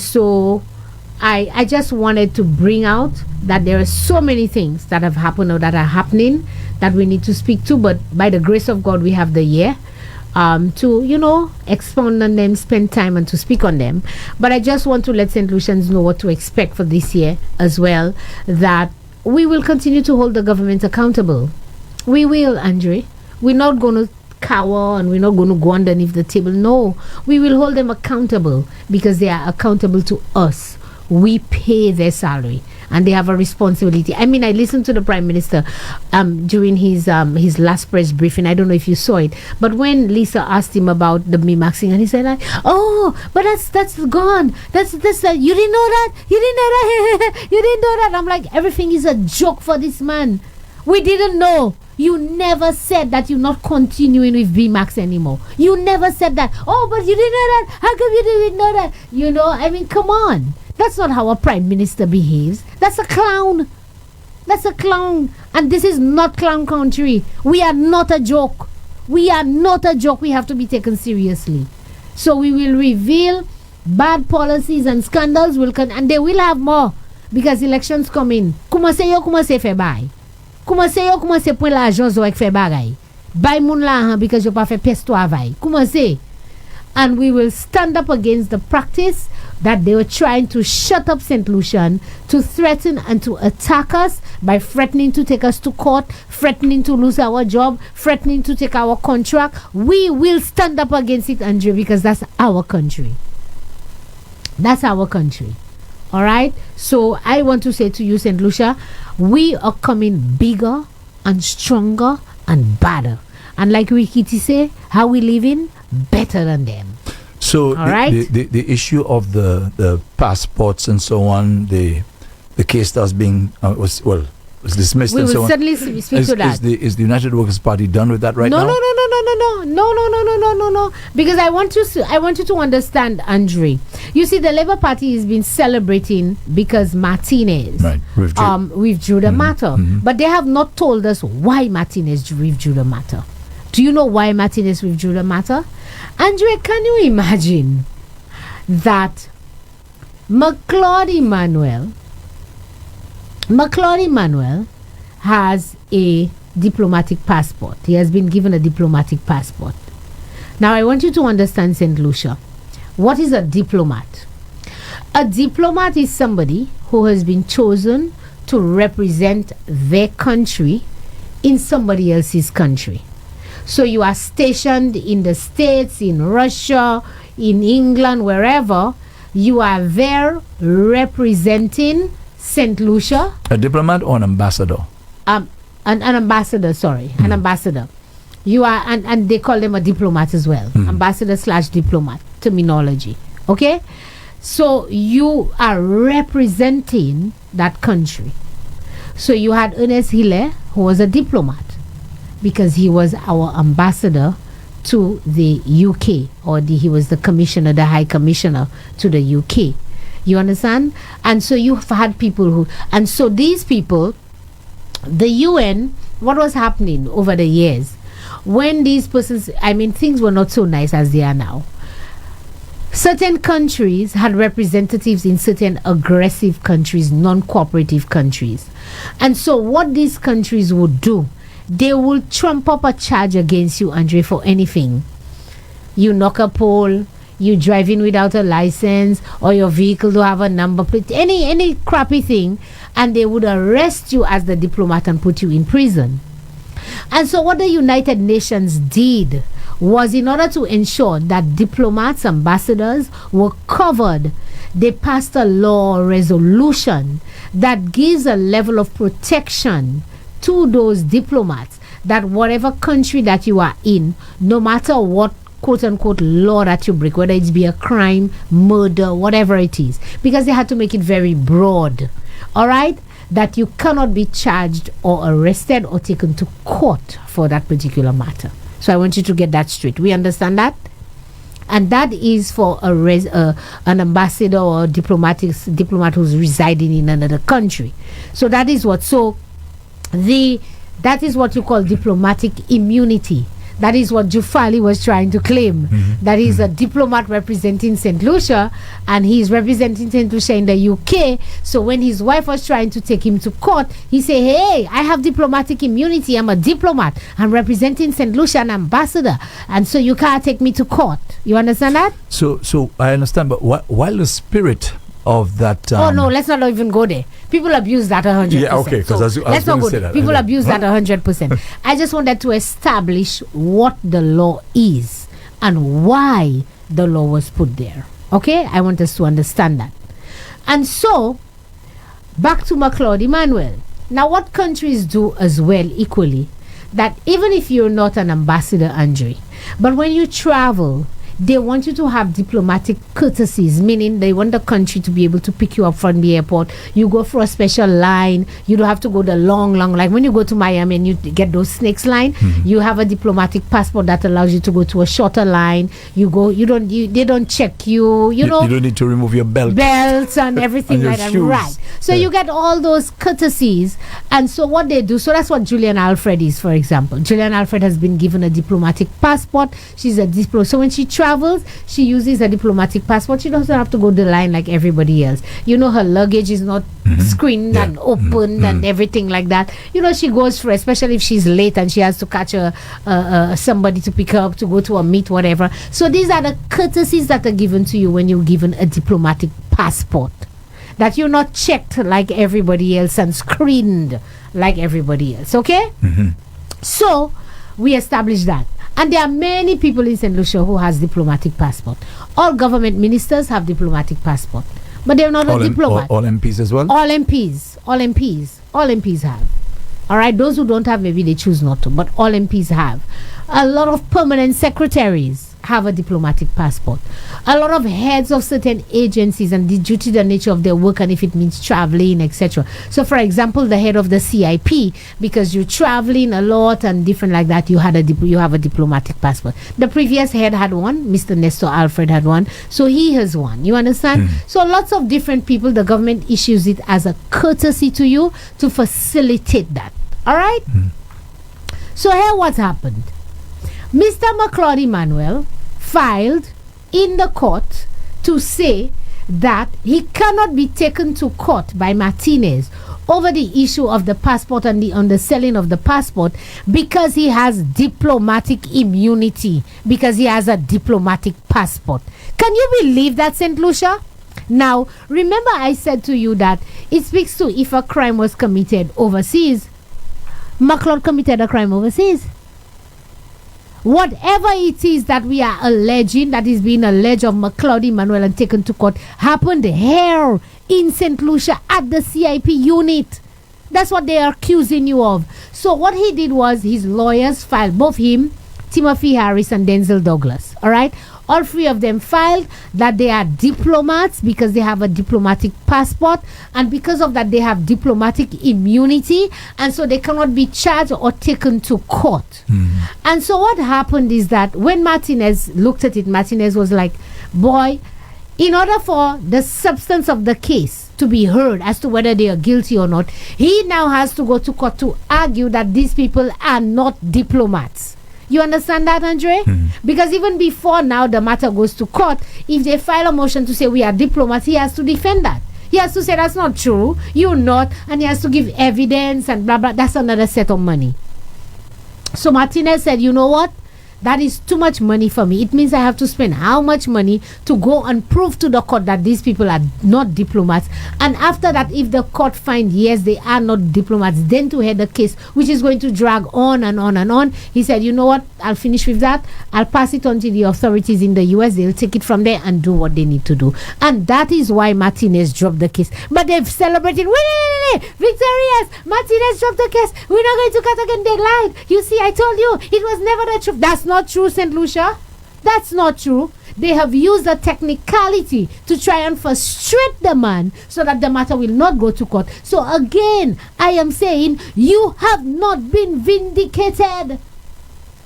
so... I just wanted to bring out that there are so many things that have happened or that are happening that we need to speak to, but by the grace of God we have the year to expound on them, spend time and to speak on them. But I just want to let St. Lucians know what to expect for this year as well, that we will continue to hold the government accountable. We will, Andre. We're not going to cower and we're not going to go underneath the table. No, we will hold them accountable because they are accountable to us. We pay their salary and they have a responsibility. I mean, I listened to the Prime Minister during his last press briefing. I don't know if you saw it, but when Lisa asked him about the memaxing, and he said, "Oh, but that's gone. That's you didn't know that. You didn't know that. You didn't know that." I'm like, everything is a joke for this man. We didn't know. You never said that you're not continuing with VMAX anymore. You never said that. Oh, but you didn't know that. How come you didn't know that? I mean, come on. That's not how a prime minister behaves. That's a clown. That's a clown. And this is not clown country. We are not a joke. We are not a joke. We have to be taken seriously. So we will reveal bad policies and scandals. And they will have more. Because elections come in. Commencez faire bay. Commencez point l'argent zo ek fait bagay. Bay moun la because you pas fait pesto avay. Commencez. And we will stand up against the practice that they were trying to shut up St. Lucian, to threaten and to attack us by threatening to take us to court, threatening to lose our job, threatening to take our contract. We will stand up against it, Andre, because that's our country. That's our country. All right? So I want to say to you, St. Lucia, we are coming bigger and stronger and better. And like Wikiti say, how we living? Better than them. So the issue of the passports and so on, the case that's being was dismissed We and will so on. certainly speak to that. Is the United Workers' Party done with that right now? No. Because I want you to understand, Andre. You see, the Labour Party has been celebrating because Martinez withdrew the matter. But they have not told us why Martinez withdrew the matter. Do you know why Martinez withdrew the matter? Andre, can you imagine that McLeod Emmanuel has a diplomatic passport. He has been given a diplomatic passport. Now, I want you to understand, St. Lucia. What is a diplomat? A diplomat is somebody who has been chosen to represent their country in somebody else's country. So you are stationed in the States, in Russia, in England, wherever. You are there representing St. Lucia. A diplomat or an ambassador? An ambassador, an ambassador. You are, and they call them a diplomat as well. Ambassador/diplomat terminology. Okay? So you are representing that country. So you had Ernest Hille, who was a diplomat, because he was our ambassador to the UK, or he was the commissioner, the high commissioner to the UK. You understand? And so you've had people who, and so these people, the UN, what was happening over the years, when these persons, I mean, things were not so nice as they are now. Certain countries had representatives in certain aggressive countries, non-cooperative countries. And so what these countries would do, they will trump up a charge against you, Andre, for anything. You knock a pole, you drive in without a license, or your vehicle don't have a number plate, any crappy thing, and they would arrest you as the diplomat and put you in prison. And so what the United Nations did was, in order to ensure that diplomats, ambassadors were covered, they passed a law resolution that gives a level of protection to those diplomats, that whatever country that you are in, no matter what quote-unquote law that you break, whether it be a crime, murder, whatever it is, because they had to make it very broad, all right, that you cannot be charged or arrested or taken to court for that particular matter. So I want you to get that straight. We understand that? And that is for an ambassador or diplomat who's residing in another country. So that is what. So that is what you call diplomatic immunity. That is what Jufali was trying to claim. That he's a diplomat representing St. Lucia, and he's representing St. Lucia in the UK. So when his wife was trying to take him to court, he said, hey, I have diplomatic immunity. I'm a diplomat. I'm representing St. Lucia, an ambassador. And so you can't take me to court. You understand that? So I understand, but while the spirit of that... oh, no, let's not even go there. People abuse that 100%. Yeah, okay, because so let's not go there. People abuse that 100%. I just wanted to establish what the law is and why the law was put there. Okay? I want us to understand that. And so, back to McLeod Emmanuel. Now, what countries do as well equally, that even if you're not an ambassador, Andre, but when you travel, they want you to have diplomatic courtesies, meaning they want the country to be able to pick you up from the airport. You go for a special line. You don't have to go the long, like when you go to Miami and you get those snakes line, you have a diplomatic passport that allows you to go to a shorter line. You go, they don't check you, you know. You don't need to remove your belts and everything like that. Right. So you get all those courtesies. And so what they do, so that's what Julian Alfred is, for example. Julian Alfred has been given a diplomatic passport. She's a diplomat. So when she travels, she uses a diplomatic passport. She doesn't have to go the line like everybody else. You know, her luggage is not screened and opened and everything like that. You know, she goes for, especially if she's late and she has to catch somebody to pick her up to go to a meet, whatever. So these are the courtesies that are given to you when you're given a diplomatic passport. That you're not checked like everybody else and screened like everybody else. Okay? So we established that. And there are many people in St. Lucia who has diplomatic passport. All government ministers have diplomatic passport. But they're not a diplomat. All MPs as well? All MPs have. All right, those who don't have, maybe they choose not to. But all MPs have. A lot of permanent secretaries have a diplomatic passport. A lot of heads of certain agencies, and due to the nature of their work and if it means traveling, etc. So, for example, the head of the CIP, because you're traveling a lot and different like that, you have a diplomatic passport. The previous head had one, Mr. Nestor Alfred had one, so he has one. You understand? So lots of different people, the government issues it as a courtesy to you to facilitate that. All right? So here what happened. Mr. McLeod Emmanuel filed in the court to say that he cannot be taken to court by Martinez over the issue of the passport and on the selling of the passport because he has diplomatic immunity, because he has a diplomatic passport. Can you believe that, St. Lucia? Now, remember I said to you that it speaks to if a crime was committed overseas. McLeod committed a crime overseas. Whatever it is that we are alleging, that is being alleged of McLeod Emmanuel and taken to court, happened here in St. Lucia at the CIP unit. That's what they are accusing you of. So what he did was his lawyers filed, both him, Timothy Harris and Denzel Douglas. All right? All three of them filed that they are diplomats because they have a diplomatic passport, and because of that they have diplomatic immunity, and so they cannot be charged or taken to court. And so what happened is that when Martinez looked at it, Martinez was like, boy, in order for the substance of the case to be heard as to whether they are guilty or not, he now has to go to court to argue that these people are not diplomats. You understand that, Andre? Because even before now the matter goes to court, if they file a motion to say we are diplomats, he has to defend that. He has to say that's not true, you're not, and he has to give evidence and blah blah. That's another set of money. So Martinez said, you know what? That is too much money for me. It means I have to spend how much money to go and prove to the court that these people are not diplomats. And after that, if the court finds yes, they are not diplomats, then to head the case, which is going to drag on and on and on. He said, you know what? I'll finish with that. I'll pass it on to the authorities in the US. They'll take it from there and do what they need to do. And that is why Martinez dropped the case. But they've celebrated. Wait, victorious! Martinez dropped the case. We're not going to cut again. They lied. You see, I told you it was never the truth. That's not true, St. Lucia. That's not true. They have used a technicality to try and frustrate the man so that the matter will not go to court. So again, I am saying you have not been vindicated.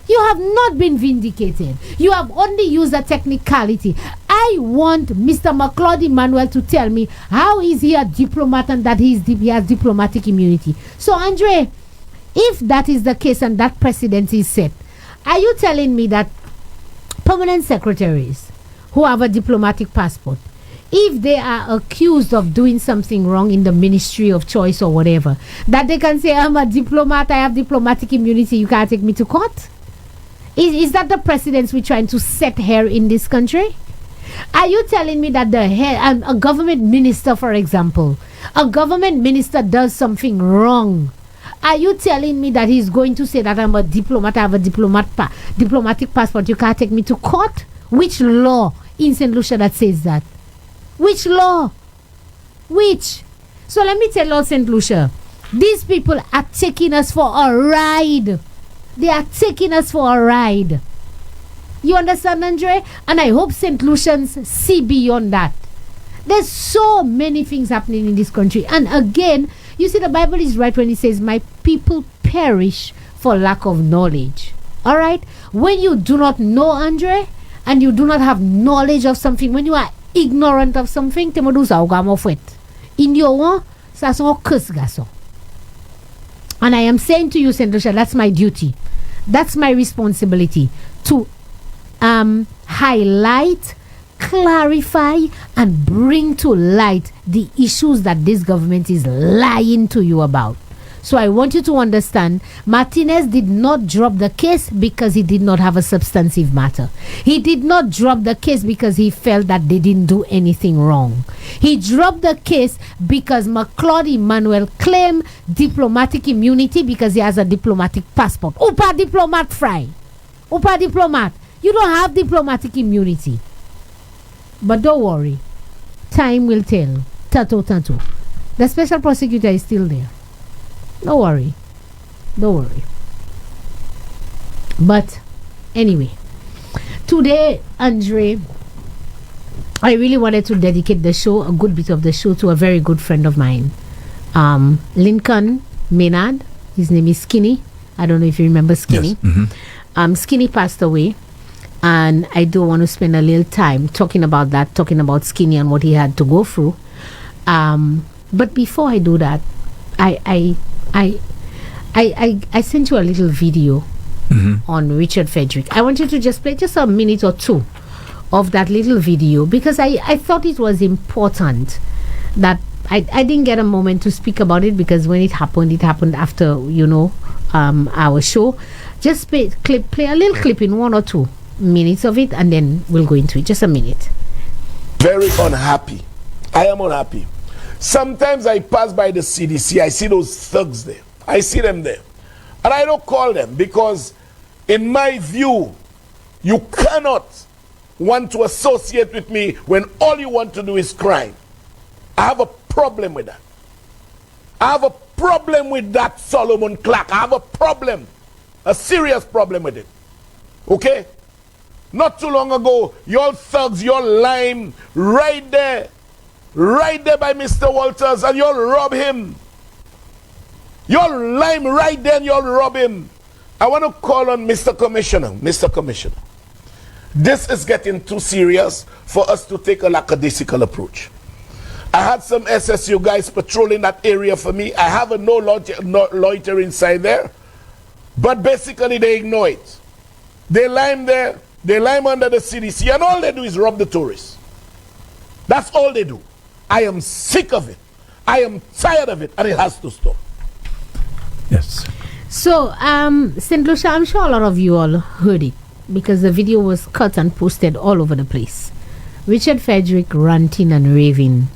You have not been vindicated. You have only used a technicality. I want Mr. McLeod Emmanuel to tell me how is he a diplomat and that he has diplomatic immunity. So Andre, if that is the case and that precedent is set, are you telling me that permanent secretaries who have a diplomatic passport, if they are accused of doing something wrong in the ministry of choice or whatever, that they can say, I'm a diplomat, I have diplomatic immunity, you can't take me to court? Is that the precedence we're trying to set here in this country? Are you telling me that the head, a government minister, for example, a government minister does something wrong? Are you telling me that he's going to say that I'm a diplomat, I have a diplomatic passport, you can't take me to court? Which law in St. Lucia that says that? Which law? Which? So let me tell you, St. Lucia, these people are taking us for a ride. They are taking us for a ride. You understand, Andre? And I hope St. Lucians see beyond that. There's so many things happening in this country. And again, you see, the Bible is right when it says, my people perish for lack of knowledge. All right? When you do not know, Andre, and you do not have knowledge of something, when you are ignorant of something, in your one, ça son curse, garçon. And I am saying to you, St. Lucia, that's my duty. That's my responsibility to highlight, clarify, and bring to light the issues that this government is lying to you about. So I want you to understand, Martinez did not drop the case because he did not have a substantive matter. He did not drop the case because he felt that they didn't do anything wrong. He dropped the case because McLeod Emmanuel claimed diplomatic immunity because he has a diplomatic passport. Upa diplomat fry. Upa diplomat. You don't have diplomatic immunity. But don't worry. Time will tell. Tato. The special prosecutor is still there. Don't worry. Don't worry. But anyway, Today, Andre, I really wanted to dedicate the show, a good bit of the show, to a very good friend of mine, Lincoln Maynard. His name is Skinny. I don't know if you remember Skinny. Yes. Mm-hmm. Skinny passed away, and I do want to spend a little time talking about that, talking about Skinny and what he had to go through. But before I do that, I sent you a little video on Richard Frederick. I want you to just play just a minute or two of that little video, because I thought it was important that I didn't get a moment to speak about it, because when it happened after, our show. Just play a little clip in 1 or 2 minutes of it, and then we'll go into it. Just a minute. Very unhappy. I am unhappy. Sometimes I pass by the CDC, I see those thugs there. I see them there. And I don't call them, because in my view, you cannot want to associate with me when all you want to do is crime. I have a problem with that. I have a problem with that, Solomon Clark. I have a problem, a serious problem with it. Okay? Not too long ago, your thugs, your lime, right there by Mr. Walters, and you'll rob him. You'll lime right there and you'll rob him. I want to call on Mr. Commissioner. Mr. Commissioner, this is getting too serious for us to take a lackadaisical approach. I had some SSU guys patrolling that area for me. I have a no loiter inside there. But basically they ignore it. They lime there, they lime under the CDC, and all they do is rob the tourists. That's all they do. I am sick of it. I am tired of it, and it has to stop. Yes. So, St. Lucia, I'm sure a lot of you all heard it, because the video was cut and posted all over the place. Richard Frederick ranting and raving,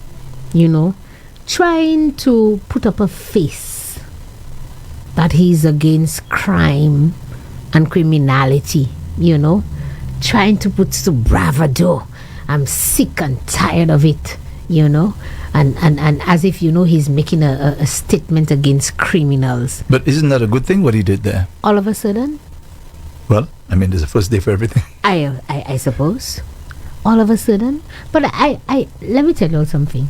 trying to put up a face that he's against crime and criminality, trying to put some bravado. I'm sick and tired of it, and as if he's making a statement against criminals. But isn't that a good thing, what he did there? All of a sudden? Well, I mean, there's a first day for everything. I suppose. All of a sudden. But I let me tell you something.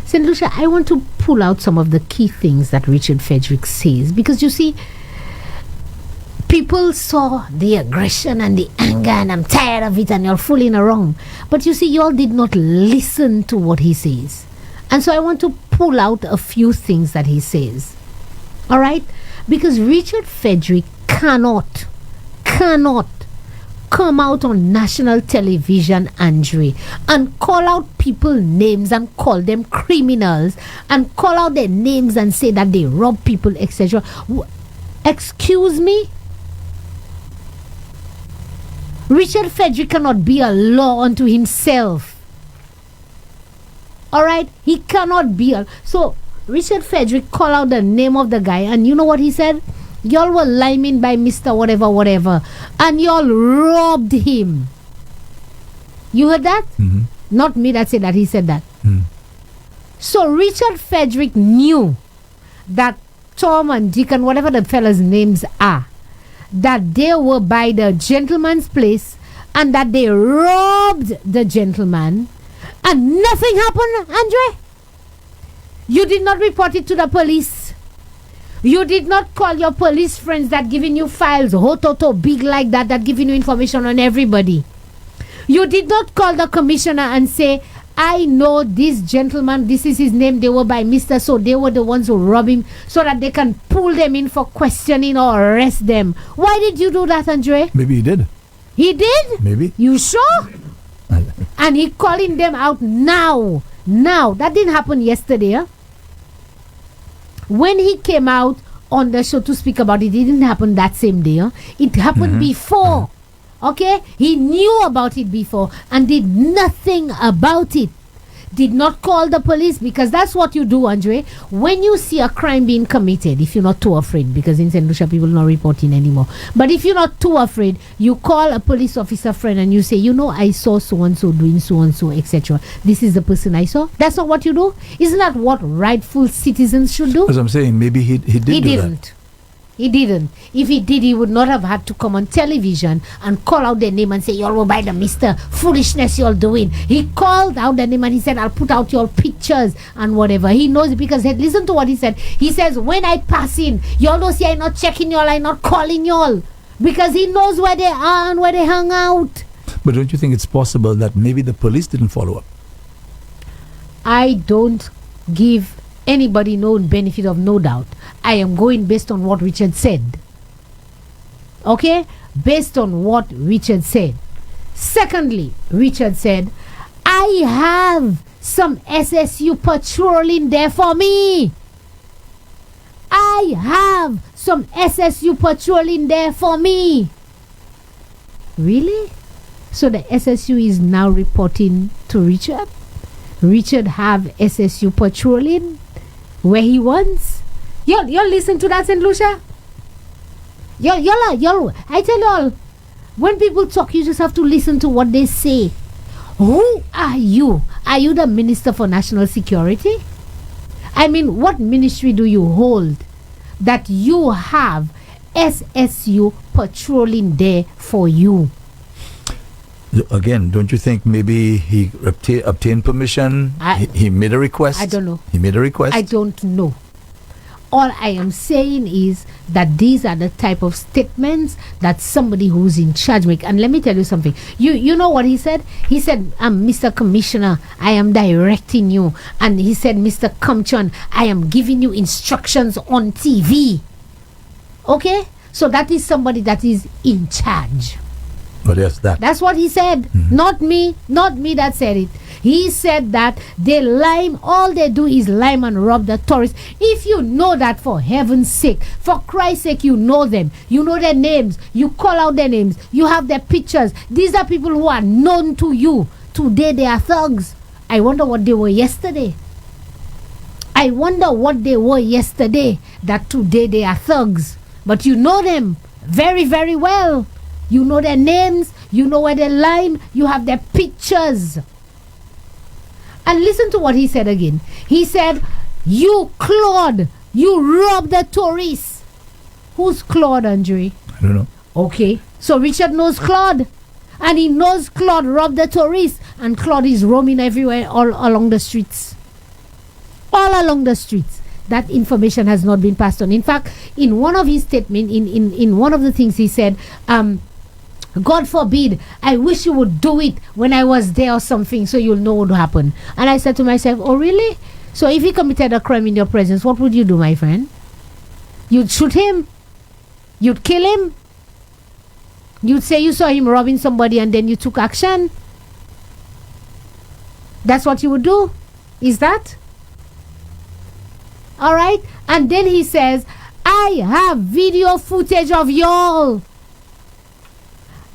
St. Lucia, I want to pull out some of the key things that Richard Frederick says, because you see, people saw the aggression and the anger, and I'm tired of it, and you're fooling around. But you see, you all did not listen to what he says. And so I want to pull out a few things that he says. All right? Because Richard Frederick cannot come out on national television, Andre, and call out people names and call them criminals and call out their names and say that they rob people, etc. Excuse me? Richard Frederick cannot be a law unto himself. Alright? He cannot be a... So, Richard Frederick called out the name of the guy, and you know what he said? Y'all were liming by Mr. whatever, and y'all robbed him. You heard that? Mm-hmm. Not me that said that, he said that. Mm. So Richard Frederick knew that Tom and Dick and whatever the fellas' names are, that they were by the gentleman's place, and that they robbed the gentleman, and nothing happened, Andre. You did not report it to the police. You did not call your police friends that giving you files, ho-to-to, big like that giving you information on everybody. You did not call the commissioner and say, I know this gentleman, this is his name, they were by Mr. So they were the ones who robbed him, so that they can pull them in for questioning or arrest them. Why did you do that, Andre? Maybe he did. He did? Maybe. You sure? And he calling them out now. Now. That didn't happen yesterday, huh? When he came out on the show to speak about it, it didn't happen that same day. Huh? It happened before. Okay? He knew about it before and did nothing about it. Did not call the police, because that's what you do, Andre. When you see a crime being committed, if you're not too afraid, because in St. Lucia people are not reporting anymore. But if you're not too afraid, you call a police officer friend and you say, I saw so-and-so doing so-and-so, etc. This is the person I saw. That's not what you do. Isn't that what rightful citizens should do? As I'm saying, maybe he did. He do didn't. That. He didn't. If he did, he would not have had to come on television and call out their name and say, y'all will buy the Mr. Foolishness you're doing. He called out their name and he said, I'll put out your pictures and whatever. He knows it because listen to what he said. He says, when I pass in, y'all don't see I'm not checking y'all, I'm not calling y'all. Because he knows where they are and where they hang out. But don't you think it's possible that maybe the police didn't follow up? I don't give anybody no benefit of no doubt. I am going based on what Richard said. Okay? Based on what Richard said. Secondly, Richard said, I have some SSU patrolling there for me. I have some SSU patrolling there for me. Really? So the SSU is now reporting to Richard? Richard have SSU patrolling where he wants? Y'all listen to that, St Lucia? Y'all, I tell y'all, when people talk, you just have to listen to what they say. Who are you? Are you the Minister for National Security? I mean, what ministry do you hold that you have SSU patrolling there for you? Again, don't you think maybe he obtained permission? He made a request? I don't know. He made a request? I don't know. All I am saying is that these are the type of statements that somebody who's in charge make. And let me tell you something. You know what he said? He said, Mr. Commissioner, I am directing you. And he said, Mr. Comchon, I am giving you instructions on TV. Okay? So that is somebody that is in charge. Oh, yes, that. That's what he said. Mm-hmm. Not me that said it. He said that all they do is lime and rob the tourists. If you know that, for heaven's sake, for Christ's sake, you know them. You know their names. You call out their names. You have their pictures. These are people who are known to you. Today they are thugs. I wonder what they were yesterday. That today they are thugs. But you know them very, very well. You know their names, you know where they lime, you have their pictures. And listen to what he said again. He said, you Claude, you robbed the tourists. Who's Claude, Andre? I don't know. Okay, so Richard knows Claude. And he knows Claude robbed the tourists. And Claude is roaming everywhere, all along the streets. All along the streets. That information has not been passed on. In fact, in one of his statements, in one of the things he said, God forbid, I wish you would do it when I was there or something so you'll know what would happen. And I said to myself, oh really? So if he committed a crime in your presence, what would you do, my friend? You'd shoot him? You'd kill him? You'd say you saw him robbing somebody and then you took action? That's what you would do? Is that? Alright? And then he says, I have video footage of y'all.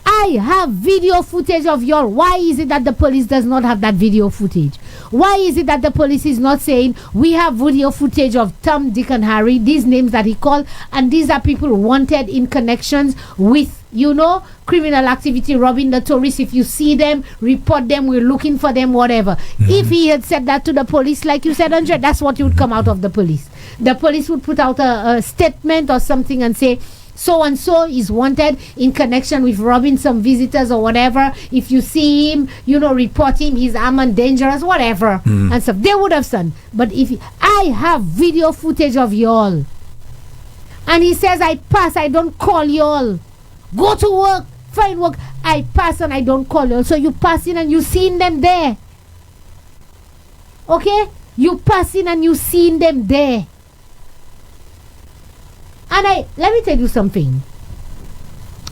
I have video footage of y'all. Why is it that the police does not have that video footage? Why is it that the police is not saying, we have video footage of Tom, Dick and Harry, these names that he called, and these are people wanted in connections with, criminal activity, robbing the tourists. If you see them, report them, we're looking for them, whatever. Mm-hmm. If he had said that to the police, like you said, Andre, that's what would come out of the police. The police would put out a statement or something and say, so and so is wanted in connection with robbing some visitors or whatever. If you see him, report him, he's armed and dangerous, whatever. And stuff. They would have done. But I have video footage of y'all. And he says, I pass, I don't call y'all. Go to work, find work. I pass and I don't call y'all. So you pass in and you seen them there. Okay? You pass in and you seen them there. And let me tell you something.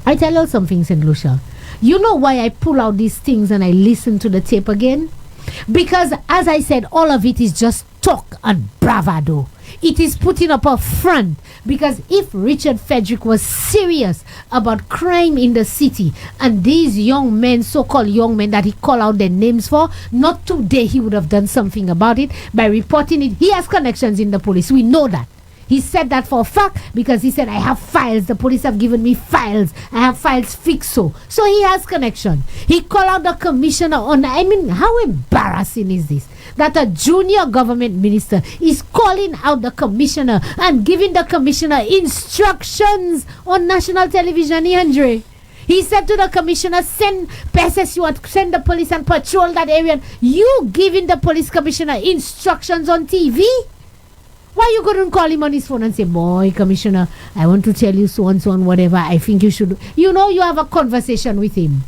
I tell you something, St. Lucia. You know why I pull out these things and I listen to the tape again? Because, as I said, all of it is just talk and bravado. It is putting up a front. Because if Richard Frederick was serious about crime in the city, and these young men, so-called young men that he called out their names for, not today he would have done something about it by reporting it. He has connections in the police. We know that. He said that for a fact because he said, I have files. The police have given me files. I have files fixed so. So he has connection. He called out the commissioner on. I mean, how embarrassing is this? That a junior government minister is calling out the commissioner and giving the commissioner instructions on national television, Andre. He said to the commissioner, send PSSU and send the police and patrol that area. You giving the police commissioner instructions on TV? Why you couldn't call him on his phone and say, boy, commissioner, I want to tell you so and so and whatever. I think you should. You know, you have a conversation with him.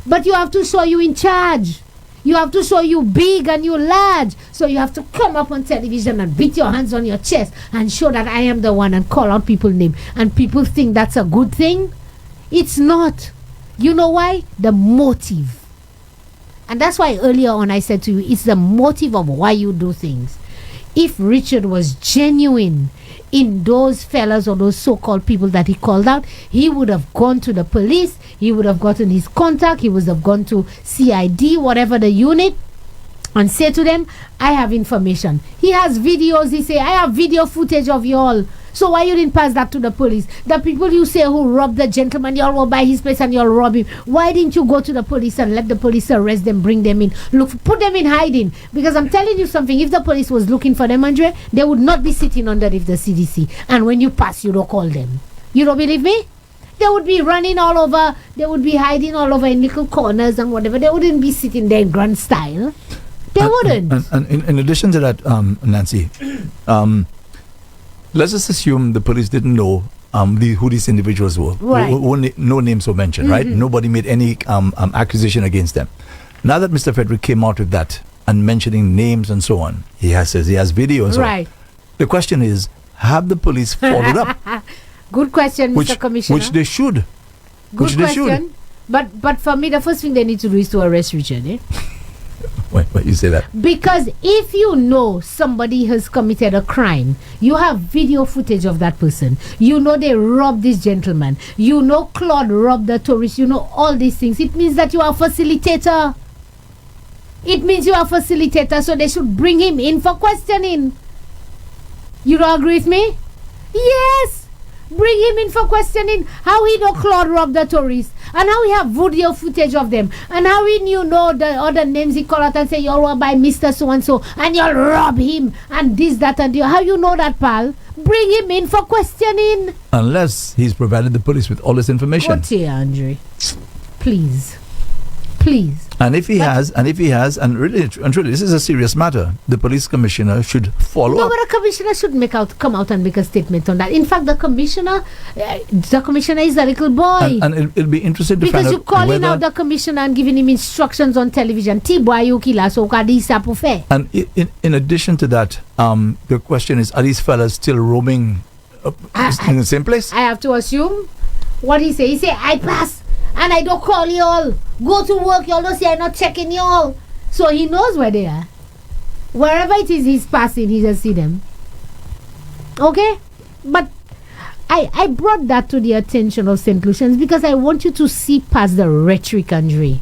But you have to show you in charge. You have to show you big and you large. So you have to come up on television and beat your hands on your chest and show that I am the one and call out people's name. And people think that's a good thing. It's not. You know why? The motive. And that's why earlier on I said to you, it's the motive of why you do things. If Richard was genuine in those fellas or those so-called people that he called out, he would have gone to the police, he would have gotten his contact, he would have gone to CID, whatever the unit, and say to them, I have information. He has videos, he say, I have video footage of y'all. So why you didn't pass that to the police? The people you say who robbed the gentleman, y'all will buy his place and y'all rob him. Why didn't you go to the police and let the police arrest them, bring them in? Look, put them in hiding. Because I'm telling you something, if the police was looking for them, Andre, they would not be sitting underneath the CDC. And when you pass, you don't call them. You don't believe me? They would be running all over. They would be hiding all over in little corners and whatever. They wouldn't be sitting there in grand style. They wouldn't. And in addition to that, Nancy, let's just assume the police didn't know who these individuals were. Right. No names were mentioned, right? Nobody made any accusation against them. Now that Mr. Frederick came out with that and mentioning names and so on, he has video and so on. The question is, have the police followed up? Good question, Mr. Commissioner. Which they should. Good question. But for me, the first thing they need to do is to arrest Richard. Why you say that? Because if you know somebody has committed a crime, you have video footage of that person. You know they robbed this gentleman. You know Claude robbed the tourist. You know all these things. It means that you are a facilitator. It means you are a facilitator, so they should bring him in for questioning. You don't agree with me? Yes. Bring him in for questioning. How he know Claude robbed the tourists, and how he have video footage of them, and how he know the other names he call out and say y'all were by Mr. So and so, and y'all rob him and this, that, and the. How you know that, pal? Bring him in for questioning. Unless he's provided the police with all this information. What's here, Andre? Please. And if he has, and really and truly, this is a serious matter. The police commissioner should follow up. But the commissioner should come out and make a statement on that. In fact, the commissioner is a little boy. And it'll be interesting to find out because you're calling out the commissioner and giving him instructions on television. And in addition to that, the question is: are these fellas still roaming in the same place? I have to assume what he say. He say, I pass. And I don't call y'all. Go to work, y'all don't say I'm not checking y'all. So he knows where they are. Wherever it is he's passing, he just see them. Okay? But I brought that to the attention of St. Lucians because I want you to see past the rhetoric, Andre.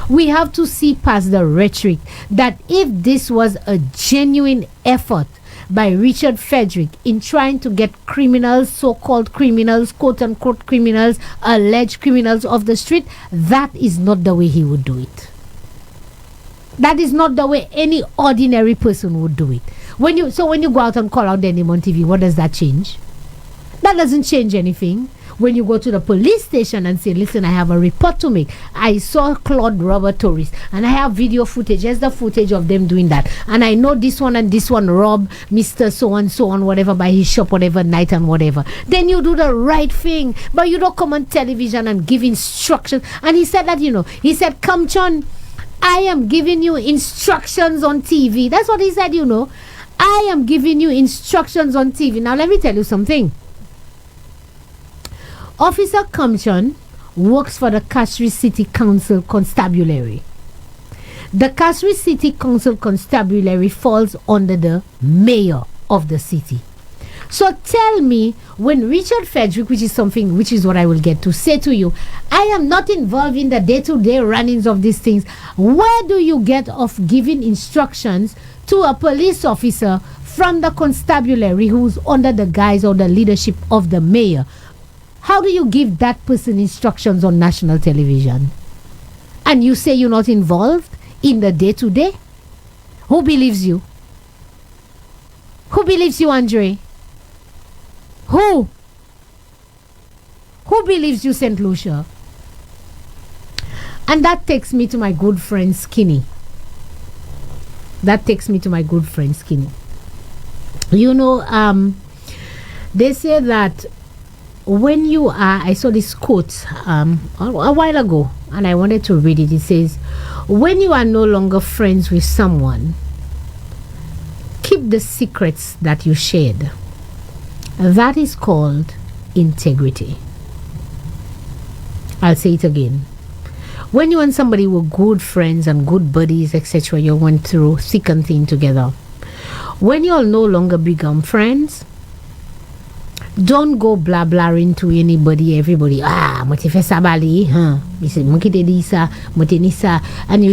We have to see past the rhetoric that if this was a genuine effort by Richard Frederick in trying to get criminals, so-called criminals, quote-unquote criminals, alleged criminals off the street, that is not the way he would do it. That is not the way any ordinary person would do it. When you go out and call out their name on TV, what does that change? That doesn't change anything. When you go to the police station and say, listen, I have a report to make. I saw Claude rob a tourist and I have video footage. Here's the footage of them doing that. And I know this one and this one robbed Mr. So and so on whatever by his shop, whatever night and whatever. Then you do the right thing. But you don't come on television and give instructions. And he said that, he said, come John, I am giving you instructions on TV. That's what he said, I am giving you instructions on TV. Now let me tell you something. Officer Compton works for the Castries City Council Constabulary. The Castries City Council Constabulary falls under the mayor of the city. So tell me, when Richard Frederick, which is what I will get to say to you, I am not involved in the day-to-day runnings of these things. Where do you get of giving instructions to a police officer from the constabulary who's under the guise or the leadership of the mayor, how do you give that person instructions on national television? And you say you're not involved in the day-to-day? Who believes you? Who believes you, Andre? Who? Who believes you, St. Lucia? And that takes me to my good friend Skinny. You know, they say that when you are, I saw this quote a while ago, and I wanted to read it. It says, when you are no longer friends with someone, keep the secrets that you shared. That is called integrity. I'll say it again. When you and somebody were good friends and good buddies, etc., you went through thick and thin together. When you all no longer become friends, don't go blah blabbing to anybody, everybody. And you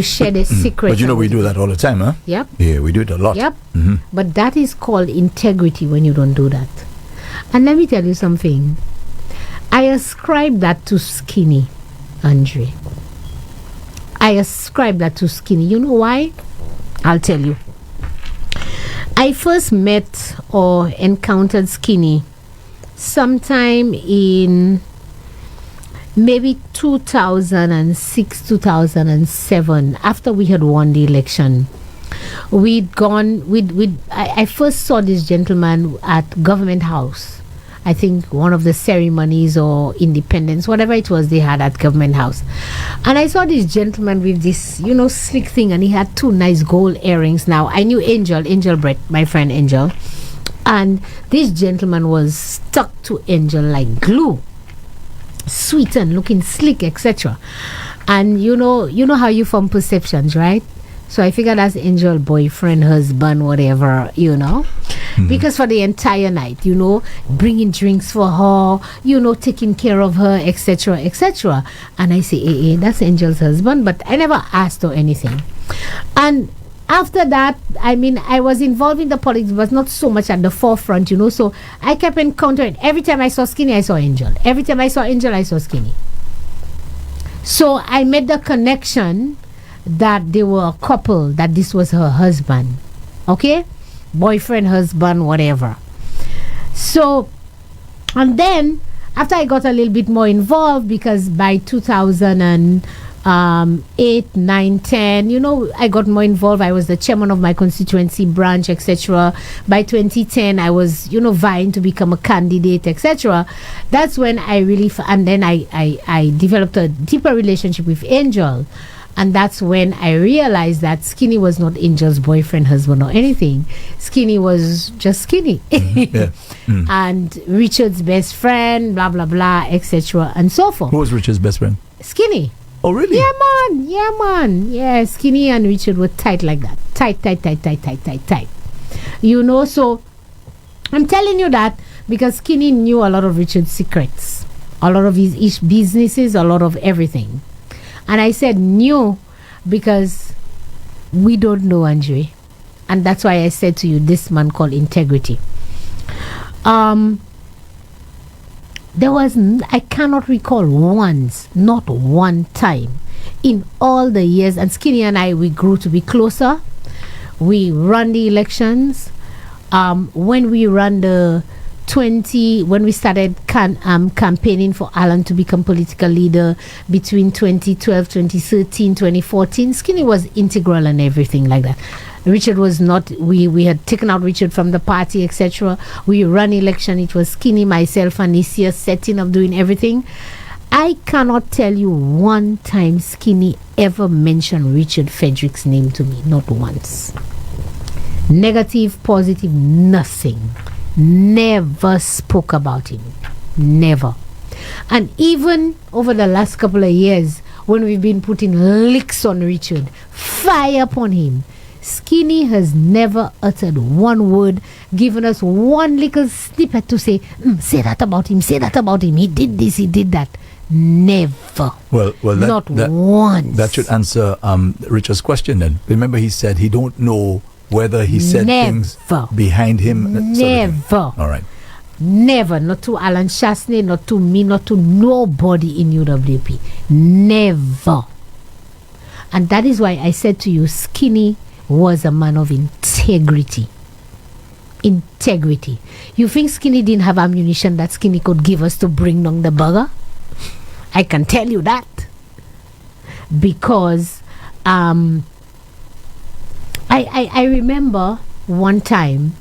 share the secret. But you know, we do that all the time, huh? Yep. Yeah, we do it a lot. Yep. But that is called integrity when you don't do that. And let me tell you something. I ascribe that to Skinny, Andre. I ascribe that to Skinny. You know why? I'll tell you. I first met or encountered Skinny sometime in maybe 2006, 2007, after we had won the election. I first saw this gentleman at Government House. I think one of the ceremonies or independence, whatever it was they had at Government House. And I saw this gentleman with this, you know, slick thing, and he had 2 nice gold earrings. Now, I knew Angel Brett, my friend Angel. And this gentleman was stuck to Angel like glue. Sweet and looking slick, etc. And you know how you form perceptions, right? So I figured that's Angel boyfriend, husband, whatever, you know. Because for the entire night, you know, bringing drinks for her, you know, taking care of her, etc., etc. And I say, that's Angel's husband, but I never asked her anything. And after that, I mean, I was involved in the politics, but not so much at the forefront, you know. So I kept encountering. Every time I saw Skinny, I saw Angel. Every time I saw Angel, I saw Skinny. So I made the connection that they were a couple, that this was her husband. Okay? Boyfriend, husband, whatever. So, and then after I got a little bit more involved, because by 2008, 9, 10, you know, I got more involved. I was the chairman of my constituency branch, etc. By 2010, I was, you know, vying to become a candidate, etc. That's when I really, and then I developed a deeper relationship with Angel. And that's when I realized that Skinny was not Angel's boyfriend, husband, or anything. Skinny was just Skinny. And Richard's best friend, blah, blah, blah, etc. and so forth. Who was Richard's best friend? Skinny. Oh, really? Yeah, man. Yeah, Skinny and Richard were tight like that. Tight. You know, so I'm telling you that because Skinny knew a lot of Richard's secrets. A lot of his businesses, a lot of everything. And I said new because we don't know, Andre. And that's why I said to you, this man called integrity. There was, I cannot recall once, not one time, in all the years, and Skinny and I, we grew to be closer. We ran the elections. When we ran when we started campaigning for Alan to become political leader between 2012, 2013, 2014, Skinny was integral and everything like that. Richard was not, we had taken out Richard from the party, etc. We ran election. It was Skinny, myself, and Isia setting up, doing everything. I cannot tell you one time Skinny ever mentioned Richard Frederick's name to me. Not once. Negative, positive, nothing. Never spoke about him. Never. And even over the last couple of years, when we've been putting licks on Richard, fire upon him, Skinny has never uttered one word, given us one little snippet to say, say that about him, he did this, he did that. Never. Well, not once. That should answer Richard's question then. Remember, he said he don't know whether he said things behind him? Never. All right. Never. Not to Alan Chasney, not to me, not to nobody in UWP. Never. And that is why I said to you, Skinny was a man of integrity. Integrity. You think Skinny didn't have ammunition that Skinny could give us to bring down the bugger? I can tell you that. Because I remember one time,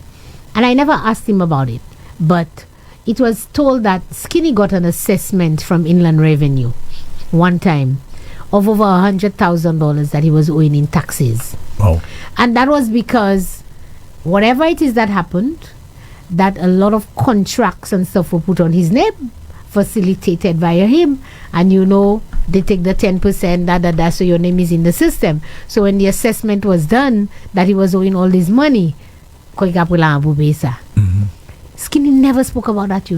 and I never asked him about it, but it was told that Skinny got an assessment from Inland Revenue one time of over $100,000 that he was owing in taxes. Oh. And that was because whatever it is that happened, that a lot of contracts and stuff were put on his name, facilitated via him, and they take the 10%, so your name is in the system. So when the assessment was done that he was owing all this money, Skinny never spoke about that,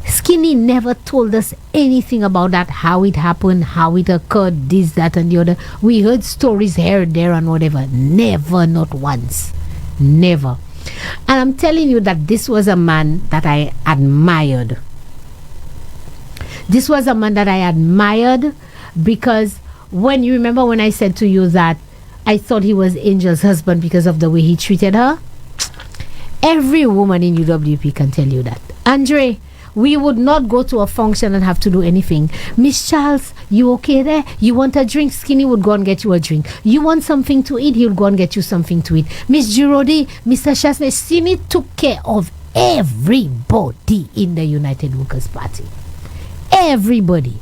Skinny never told us anything about that, how it happened, how it occurred, this, that, and the other. We heard stories here, there, and whatever. Never, not once. Never. And I'm telling you that this was a man that I admired. This was a man that I admired because when you remember when I said to you that I thought he was Angel's husband because of the way he treated her? Every woman in UWP can tell you that. Andre, we would not go to a function and have to do anything. Miss Charles, you okay there? You want a drink? Skinny would go and get you a drink. You want something to eat? He would go and get you something to eat. Miss Girodi, Mr. Chasney, Skinny took care of everybody in the United Workers' Party. Everybody.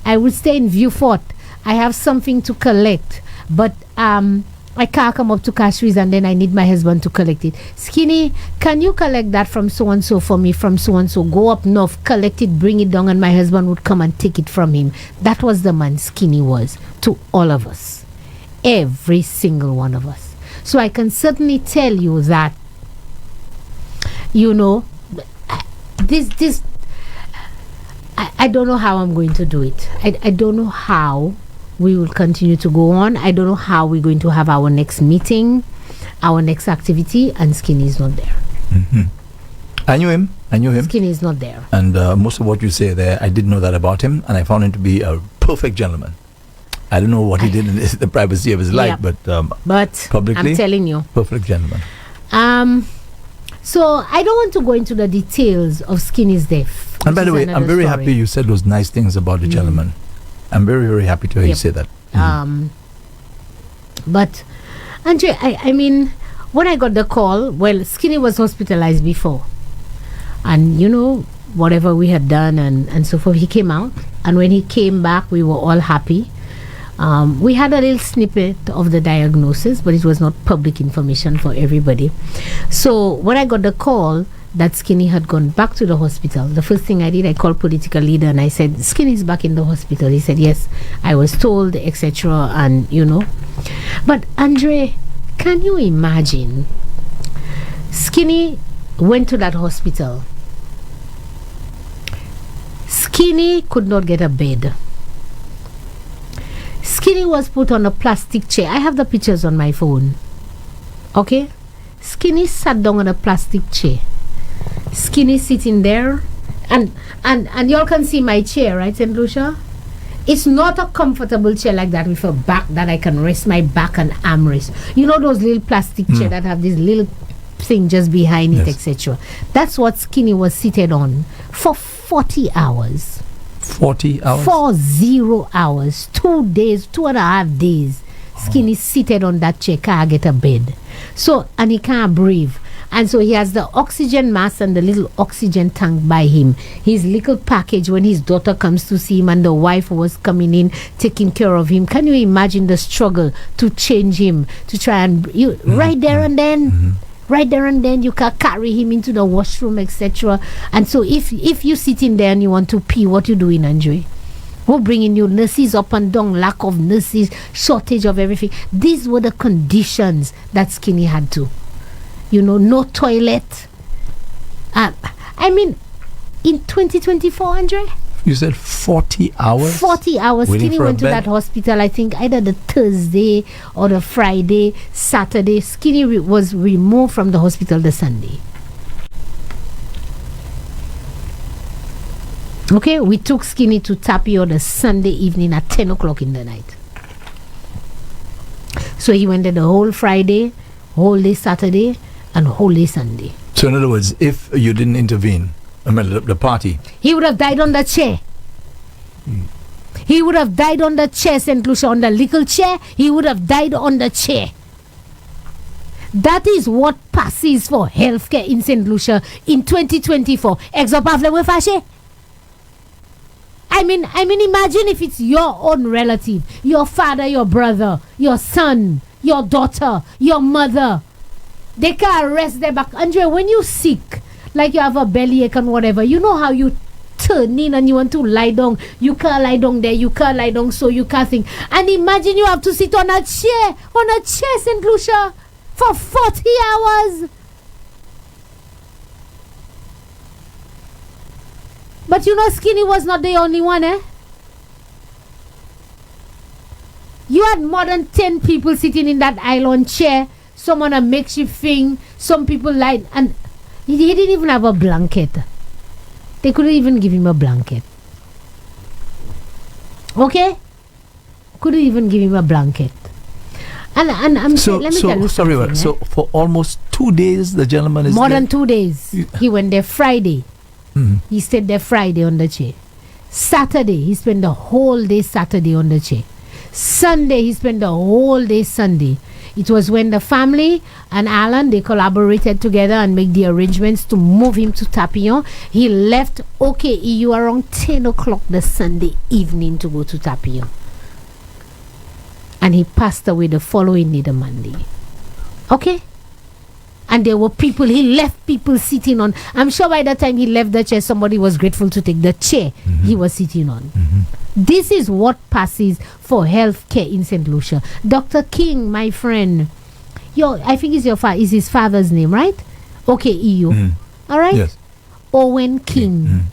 I would stay in Viewfort. I have something to collect, but I can't come up to Cashrees and then I need my husband to collect it. Skinny, can you collect that from so-and-so for me, from so-and-so? Go up north, collect it, bring it down, and my husband would come and take it from him. That was the man Skinny was to all of us. Every single one of us. So I can certainly tell you that, this I don't know how I'm going to do it. I don't know how we will continue to go on. I don't know how we're going to have our next meeting, our next activity, and Skinny is not there. Mm-hmm. I knew him. Skinny is not there. And most of what you say there, I didn't know that about him, and I found him to be a perfect gentleman. I don't know what he did in the privacy of his life, but publicly, I'm telling you, perfect gentleman. So I don't want to go into the details of Skinny's death. And by the way, I'm very happy you said those nice things about the gentleman. I'm very, very happy to hear you say that. But, Andre, I mean, when I got the call, well, Skinny was hospitalized before. And, whatever we had done and so forth, he came out. And when he came back, we were all happy. We had a little snippet of the diagnosis, but it was not public information for everybody. So when I got the call that Skinny had gone back to the hospital, the first thing I did, I called political leader and I said, Skinny's back in the hospital. He said, yes, I was told, etc. And, But, Andre, can you imagine? Skinny went to that hospital. Skinny could not get a bed. Skinny was put on a plastic chair. I have the pictures on my phone. Okay? Skinny sat down on a plastic chair. Skinny sitting there. And y'all can see my chair, right, St. Lucia? It's not a comfortable chair like that with a back that I can rest my back and armrest. You know those little plastic chairs that have this little thing just behind it, etc. That's what Skinny was seated on for 40 hours. 40 hours? 40 hours. 2 days, 2.5 days. Skinny seated on that chair, can't get a bed. So, and he can't breathe. And so he has the oxygen mask and the little oxygen tank by him. His little package when his daughter comes to see him and the wife was coming in, taking care of him. Can you imagine the struggle to change him, to try and, right there and then? Right there and then you can carry him into the washroom, etc. And so if you're sitting there and you want to pee, what you doing, Andre? Who bringing you nurses up and down, lack of nurses, shortage of everything. These were the conditions that Skinny had to. No toilet. I mean, in 2024, Andre, You said 40 hours? 40 hours. Waiting Skinny for a went to bed? that hospital, I think, either the Thursday or the Friday, Saturday. Skinny was removed from the hospital the Sunday. Okay, we took Skinny to Tapio the Sunday evening at 10 o'clock in the night. So he went there the whole Friday, whole day Saturday, and whole day Sunday. So in other words, if you didn't intervene, I mean the party, He would have died on the chair. He would have died on the chair, St. Lucia, on the little chair. He would have died on the chair. That is what passes for healthcare in St. Lucia in 2024. I mean, imagine if it's your own relative, your father, your brother, your son, your daughter, your mother. They can arrest them back. Andre, when you sick, like you have a bellyache and whatever, you know how you turn in and you want to lie down. You can't lie down there, you can't lie down, so you can't think. And imagine you have to sit on a chair, St. Lucia, for 40 hours. But you know, Skinny was not the only one, eh? You had more than 10 people sitting in that island chair. Some on a makeshift thing. Some people lied. And he didn't even have a blanket. They couldn't even give him a blanket. Okay? Couldn't even give him a blanket. And I'm saying, let me tell you sorry, something, so for almost 2 days, the gentleman is more there? than 2 days. He went there Friday. He stayed there Friday on the chair. Saturday, he spent the whole day Saturday on the chair. Sunday, he spent the whole day Sunday. It was when the family and Alan, they collaborated together and made the arrangements to move him to Tapillon. He left OKEU around 10 o'clock the Sunday evening to go to Tapillon. And he passed away the following day, the Monday. Okay? And there were people, he left people sitting on. I'm sure by the time he left the chair, somebody was grateful to take the chair he was sitting on. This is what passes for healthcare in St. Lucia. Dr. King, my friend, I think is his father's name, right? Okay, EU. All right? Yes. Owen King.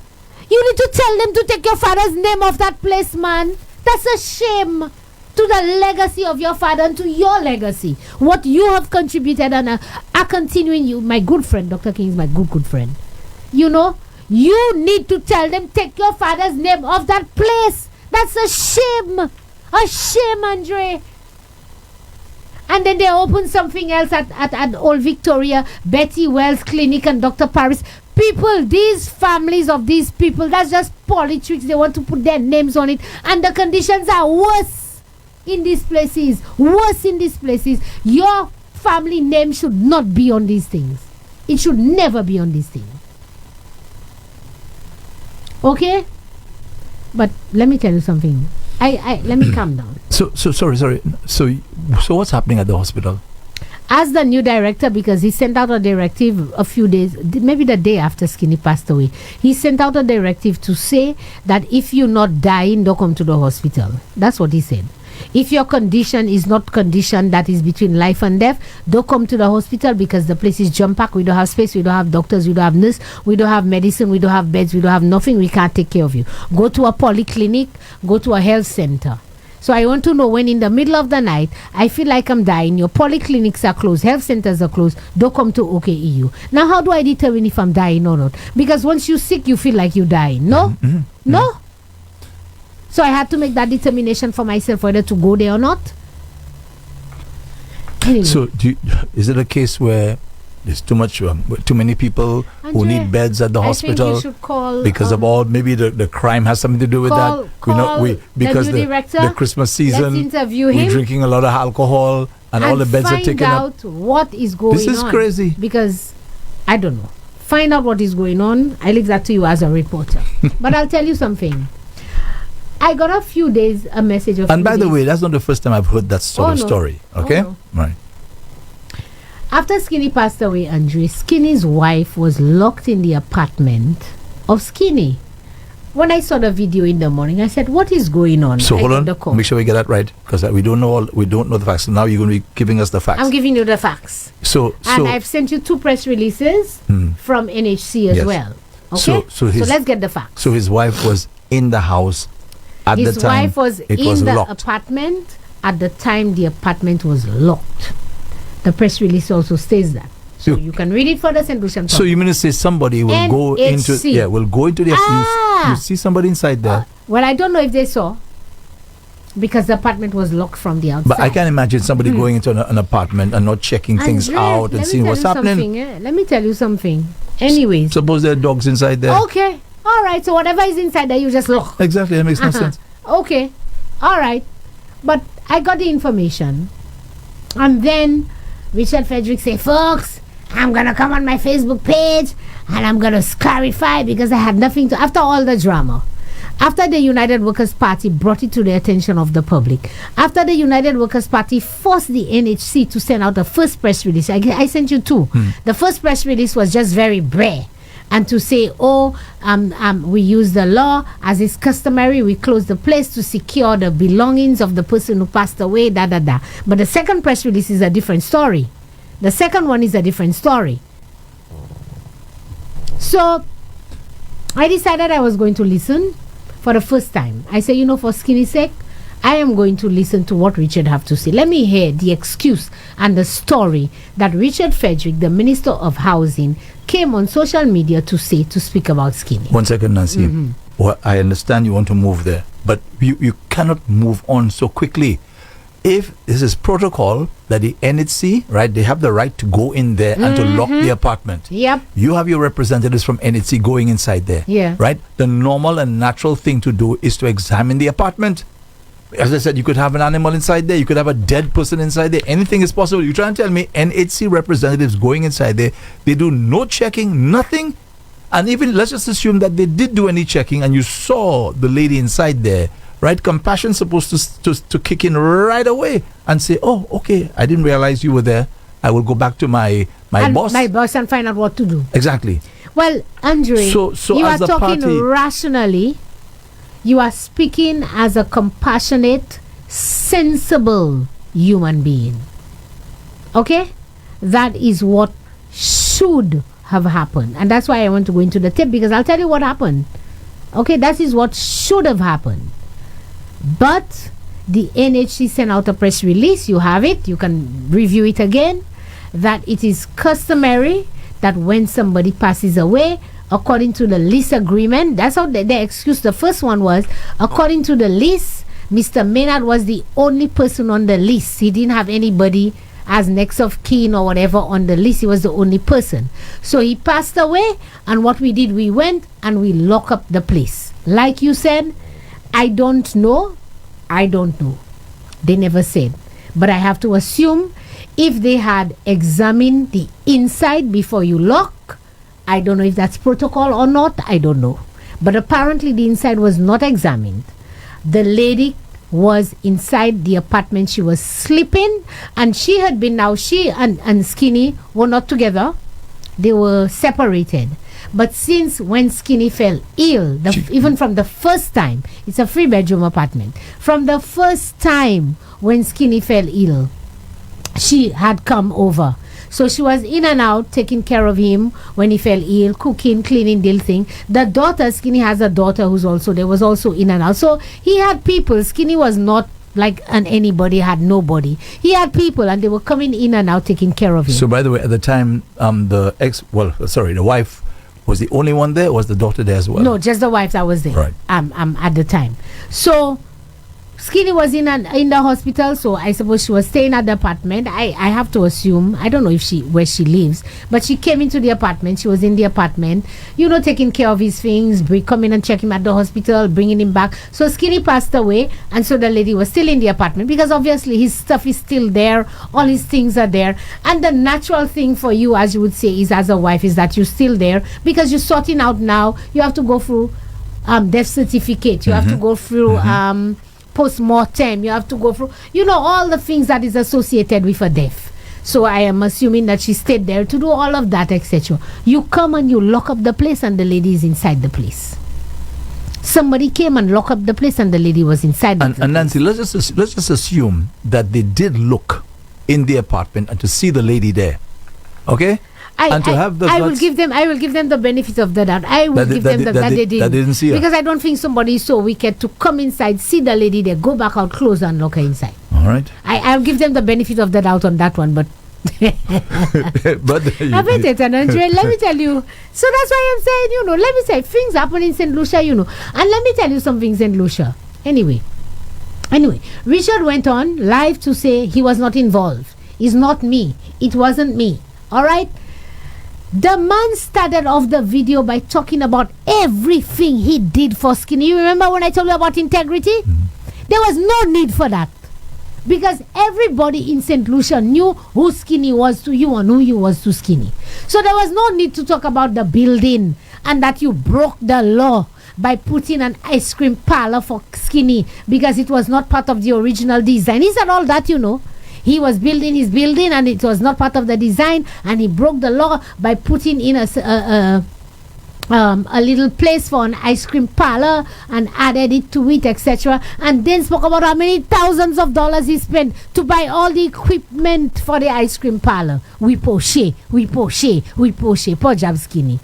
You need to tell them to take your father's name off that place, man. That's a shame to the legacy of your father and to your legacy. What you have contributed and are continuing. You, my good friend, Dr. King is my good friend. You know, you need to tell them, take your father's name off that place. That's a shame. A shame, Andre. And then they open something else at Old Victoria, Betty Wells Clinic and Dr. Paris. People, these families of these people, that's just politics. They want to put their names on it. And the conditions are worse in these places. Worse in these places. Your family name should not be on these things. It should never be on these things. Okay? But let me tell you something. Let me calm down. So sorry. So what's happening at the hospital? As the new director, because he sent out a directive a few days, maybe the day after Skinny passed away, he sent out a directive to say that if you're not dying, don't come to the hospital. That's what he said. If your condition is not condition that is between life and death, don't come to the hospital because the place is jam-packed. We don't have space, we don't have doctors, we don't have nurse, we don't have medicine, we don't have beds, we don't have nothing, we can't take care of you. Go to a polyclinic, go to a health center. So I want to know, when in the middle of the night, I feel like I'm dying, your polyclinics are closed, health centers are closed, don't come to OKEU. Now how do I determine if I'm dying or not? Because once you're sick, you feel like you're dying. No? No? So I had to make that determination for myself whether to go there or not. Anyway. So is it a case where there's too many people who need beds at the hospital? I think you should call because of all, maybe the crime has something to do with that. Because the Christmas season, let's interview him. We're drinking a lot of alcohol and all the beds are taken up. Find out what is going on. This is crazy. Because I don't know. Find out what is going on. I leave that to you as a reporter. But I'll tell you something. I got a few days a message of. And by the way, that's not the first time I've heard that sort of story. Okay, right. After Skinny passed away, Andre, Skinny's wife was locked in the apartment of Skinny. When I saw the video in the morning, I said, "What is going on?" So hold on, make sure we get that right, because we don't know the facts. So now you're going to be giving us the facts. I'm giving you the facts. And I've sent you 2 press releases from NHC as well. Okay, so let's get the facts. So his wife was in the house at His the time. wife was it in was the locked. apartment at the time the apartment was locked. The press release also states that. So you can read it for the St. Lucian. So you mean to say somebody will go into Ah. you see somebody inside there. Well, I don't know if they saw, because the apartment was locked from the outside. But I can imagine somebody going into an apartment and not checking things Andrea, out and seeing what's happening. Let me tell you something. Anyways. Suppose there are dogs inside there. Okay. All right. So whatever is inside there, you just lock. Exactly. That makes no sense. Okay. All right. But I got the information. And then Richard Frederick say, folks, I'm going to come on my Facebook page and I'm going to clarify, because I had nothing to, after all the drama. After the United Workers' Party brought it to the attention of the public, after the United Workers' Party forced the NHC to send out the first press release, I sent you two. The first press release was just very bare, and to say, we use the law as is customary, we close the place to secure the belongings of the person who passed away, da. But the second press release is a different story. The second one is a different story. So I decided I was going to listen. For the first time, I say, for Skinny's sake, I am going to listen to what Richard have to say. Let me hear the excuse and the story that Richard Frederick, the Minister of Housing, came on social media to speak about Skinny. 1 second, Nancy. Well, I understand you want to move there, but you cannot move on so quickly. If this is protocol that the NHC, right, they have the right to go in there and to lock the apartment. Yep. You have your representatives from NHC going inside there. Yeah. Right? The normal and natural thing to do is to examine the apartment. As I said, you could have an animal inside there. You could have a dead person inside there. Anything is possible. You try and tell me NHC representatives going inside there, they do no checking, nothing. And even, let's just assume that they did do any checking and you saw the lady inside there. Right, compassion's supposed to kick in right away and say, "Oh, okay, I didn't realize you were there. I will go back to my boss, and find out what to do." Exactly. Well, Andre, so you are as a talking party, rationally. You are speaking as a compassionate, sensible human being. Okay, that is what should have happened, and that's why I want to go into the tip, because I'll tell you what happened. Okay, that is what should have happened. But the NHC sent out a press release. You have it. You can review it again. That it is customary that when somebody passes away, according to the lease agreement, that's how the excuse. The first one was, according to the lease, Mr. Maynard was the only person on the lease. He didn't have anybody as next of kin or whatever on the list. He was the only person. So he passed away, and what we did, we went and we locked up the place. Like you said, I don't know. They never said. But I have to assume if they had examined the inside before you lock, I don't know if that's protocol or not, I don't know. But apparently the inside was not examined. The lady was inside the apartment. She was sleeping, and she had been, now she and Skinny were not together. They were separated. But since when Skinny fell ill, even from the first time, it's a 3-bedroom apartment. From the first time when Skinny fell ill, she had come over. So she was in and out, taking care of him when he fell ill, cooking, cleaning, deal thing. The daughter, Skinny has a daughter who's also there, was also in and out. So he had people. Skinny was not like anybody, had nobody. He had people, and they were coming in and out, taking care of him. So by the way, at the time, the wife was the only one there, or was the daughter there as well? No, just the wife that was there. Right. At the time. So Skinny was in the hospital, so I suppose she was staying at the apartment. I have to assume, I don't know where she lives, but she came into the apartment. She was in the apartment, taking care of his things, coming and checking him at the hospital, bringing him back. So Skinny passed away, and so the lady was still in the apartment, because obviously his stuff is still there, all his things are there. And the natural thing for you, as you would say, is as a wife, is that you're still there, because you're sorting out now. You have to go through death certificate. You have to go through post-mortem. You have to go through, all the things that is associated with a death. So I am assuming that she stayed there to do all of that, etc. You come and you lock up the place, and the lady is inside the place. Somebody came and locked up the place, and the lady was inside the place. And Nancy, let's just assume that they did look in the apartment and to see the lady there. Okay? And to have the I will guts- give them the benefit of the doubt. I will That give they- them that they they didn't see her. because I don't think somebody is so wicked to come inside, see the lady there, go back out, close and lock her inside. All right. I'll give them the benefit of the doubt on that one, but But let me tell you. So that's why I'm saying, let me say things happen in St. Lucia, and let me tell you something, St. Lucia. Anyway, Richard went on live to say he was not involved. It's not me. It wasn't me. All right. The man started off the video by talking about everything he did for Skinny. You remember when I told you about integrity? There was no need for that. Because everybody in St. Lucia knew who Skinny was to you and who you was to Skinny. So there was no need to talk about the building and that you broke the law by putting an ice cream parlor for Skinny because it was not part of the original design. He said all that, He was building his building and it was not part of the design, and he broke the law by putting in a little place for an ice cream parlor and added it to it, etc. And then spoke about how many thousands of dollars he spent to buy all the equipment for the ice cream parlor. We poche. Poor job, Skinny.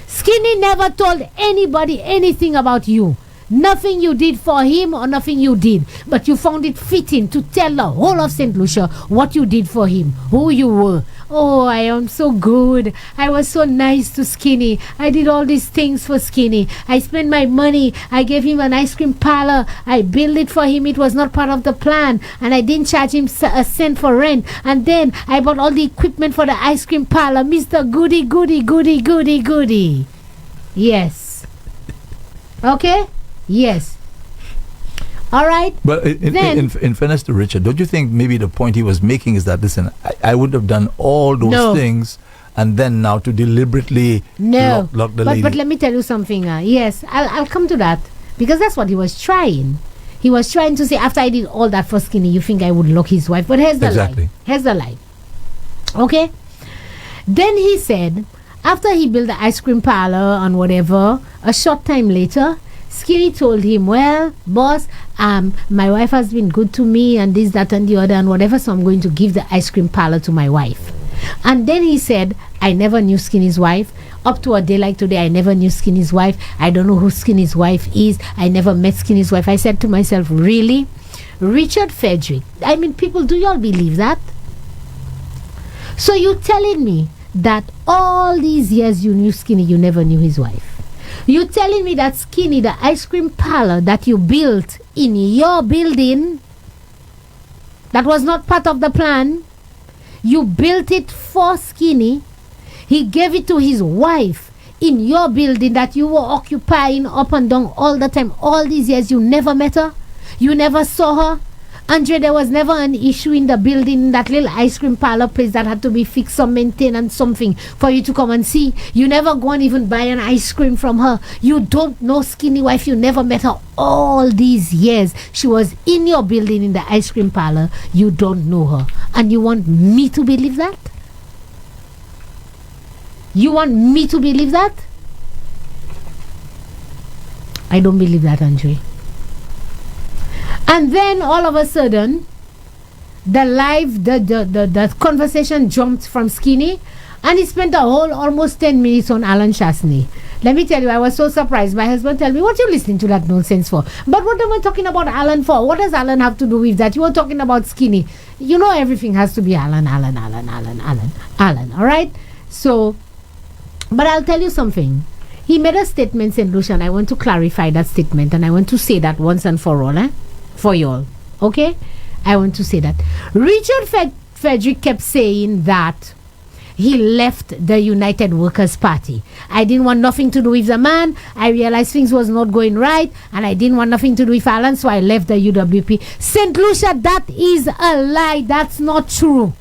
Skinny never told anybody anything about you. Nothing you did for him or nothing you did. But you found it fitting to tell the whole of St. Lucia what you did for him, who you were. Oh, I am so good. I was so nice to Skinny. I did all these things for Skinny. I spent my money. I gave him an ice cream parlor. I built it for him. It was not part of the plan. And I didn't charge him a cent for rent. And then I bought all the equipment for the ice cream parlor. Mr. Goody, goody, goody, goody, goody. Yes. Okay? Yes. All right. But in fairness to Richard, don't you think maybe the point he was making is that, listen, I would have done all those things and then now to deliberately lock the lady. But let me tell you something. Yes, I'll come to that because that's what he was trying. He was trying to say, after I did all that for Skinny, you think I would lock his wife. But here's the lie. Here's the lie. Okay? Then he said, after he built the ice cream parlor and whatever, a short time later, Skinny told him, well, boss, my wife has been good to me and this, that and the other and whatever, so I'm going to give the ice cream parlor to my wife. And then he said, I never knew Skinny's wife. Up to a day like today, I never knew Skinny's wife. I don't know who Skinny's wife is. I never met Skinny's wife. I said to myself, really? Richard Frederick? I mean, people, do y'all believe that? So you're telling me that all these years you knew Skinny, you never knew his wife? You're telling me that Skinny, the ice cream parlor that you built in your building, that was not part of the plan, you built it for Skinny, he gave it to his wife in your building that you were occupying up and down all the time, all these years, you never met her, you never saw her. Andre, there was never an issue in the building, that little ice cream parlor place that had to be fixed or maintained and something for you to come and see. You never go and even buy an ice cream from her. You don't know Skinny wife. You never met her all these years. She was in your building in the ice cream parlor. You don't know her. And you want me to believe that? You want me to believe that? I don't believe that, Andre. And then all of a sudden, the conversation jumped from Skinny, and he spent a whole almost 10 minutes on Alan Chasney. Let me tell you, I was so surprised. My husband told me, what are you listening to that nonsense for? But what am I talking about Alan for? What does Alan have to do with that? You were talking about Skinny. You know everything has to be Alan, all right? So, but I'll tell you something. He made a statement, St. Lucia, and I want to clarify that statement, and I want to say that once and for all, for y'all. Okay? I want to say that. Richard Frederick kept saying that he left the United Workers' Party. I didn't want nothing to do with the man. I realized things was not going right, and I didn't want nothing to do with Alan, so I left the UWP. St. Lucia, that is a lie. That's not true.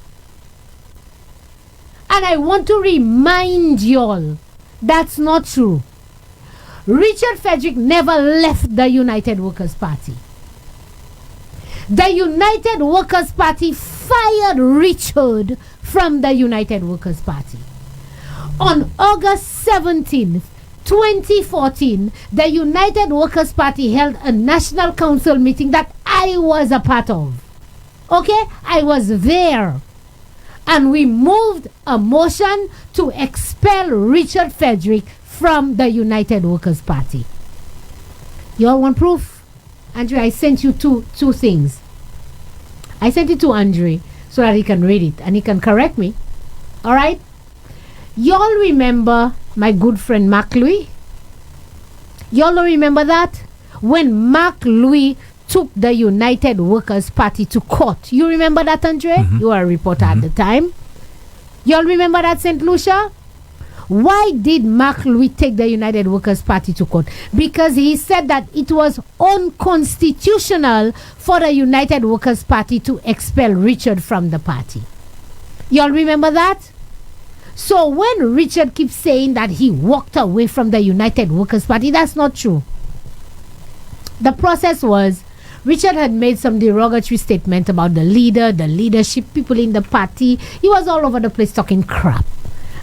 And I want to remind y'all, that's not true. Richard Frederick never left the United Workers' Party. The United Workers' Party fired Richard from the United Workers' Party. On August 17th, 2014, the United Workers' Party held a National Council meeting that I was a part of. Okay? I was there. and we moved a motion to expel Richard Frederick from the United Workers' Party. You all want proof? Andre, I sent you two things. I sent it to Andre so that he can read it and he can correct me. All right? You all remember my good friend Mark Louis? You all don't remember that? When Mark Louis took the United Workers' Party to court. You remember that, Andre? Mm-hmm. You were a reporter at the time. You all remember that, St. Lucia? Why did Mark Louis take the United Workers' Party to court? Because he said that it was unconstitutional for the United Workers' Party to expel Richard from the party. You all remember that? So when Richard keeps saying that he walked away from the United Workers' Party, that's not true. The process was, Richard had made some derogatory statement about the leader, the leadership, people in the party. He was all over the place talking crap.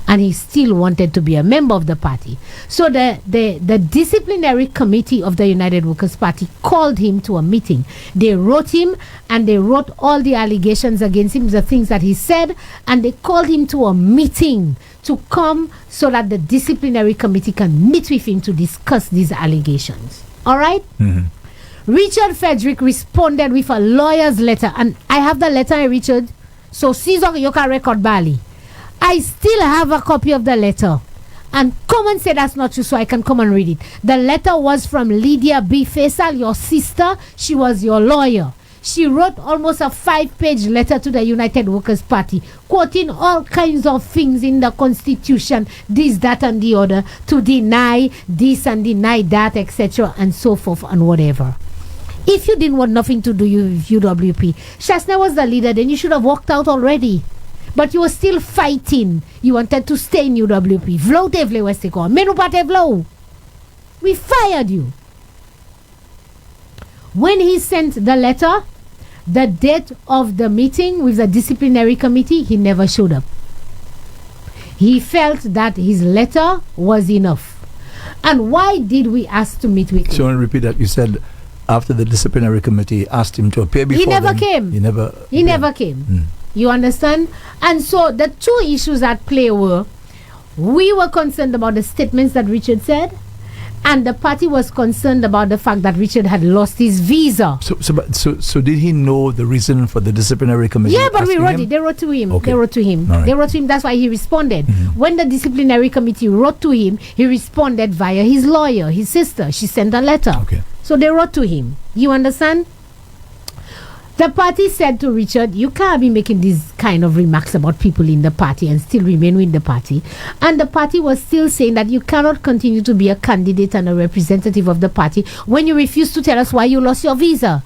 And he still wanted to be a member of the party. So the disciplinary committee of the United Workers' Party called him to a meeting. They wrote him and they wrote all the allegations against him, the things that he said, and they called him to a meeting to come so that the disciplinary committee can meet with him to discuss these allegations. All right? Mm-hmm. Richard Frederick responded with a lawyer's letter, and I have the letter, Richard. So Caesar, you can record Bali. I still have a copy of the letter. And come and say that's not true so I can come and read it. The letter was from Lydia B. Faisal, your sister. She was your lawyer. She wrote almost a 5-page letter to the United Workers' Party, quoting all kinds of things in the Constitution, this, that, and the other, to deny this and deny that, etc., and so forth and whatever. If you didn't want nothing to do with UWP, Shasna was the leader, then you should have walked out already. But you were still fighting. You wanted to stay in UWP. Vlo te vle weste ko. Menu pa te vlo. We fired you. When he sent the letter, the date of the meeting with the disciplinary committee, he never showed up. He felt that his letter was enough. And why did we ask to meet with him? So I want to repeat that. You said after the disciplinary committee asked him to appear before He never them, came. He never came. You understand? And so the two issues at play were, we were concerned about the statements that Richard said, and the party was concerned about the fact that Richard had lost his visa. So did he know the reason for the disciplinary committee? Yeah, but we asking wrote him? it. They wrote to him. Okay. They wrote to him. All right. They wrote to him. That's why he responded. When the disciplinary committee wrote to him, he responded via his lawyer, his sister. She sent a letter. Okay. So they wrote to him. You understand? The party said to Richard, you can't be making these kind of remarks about people in the party and still remain with the party. And the party was still saying that you cannot continue to be a candidate and a representative of the party when you refuse to tell us why you lost your visa.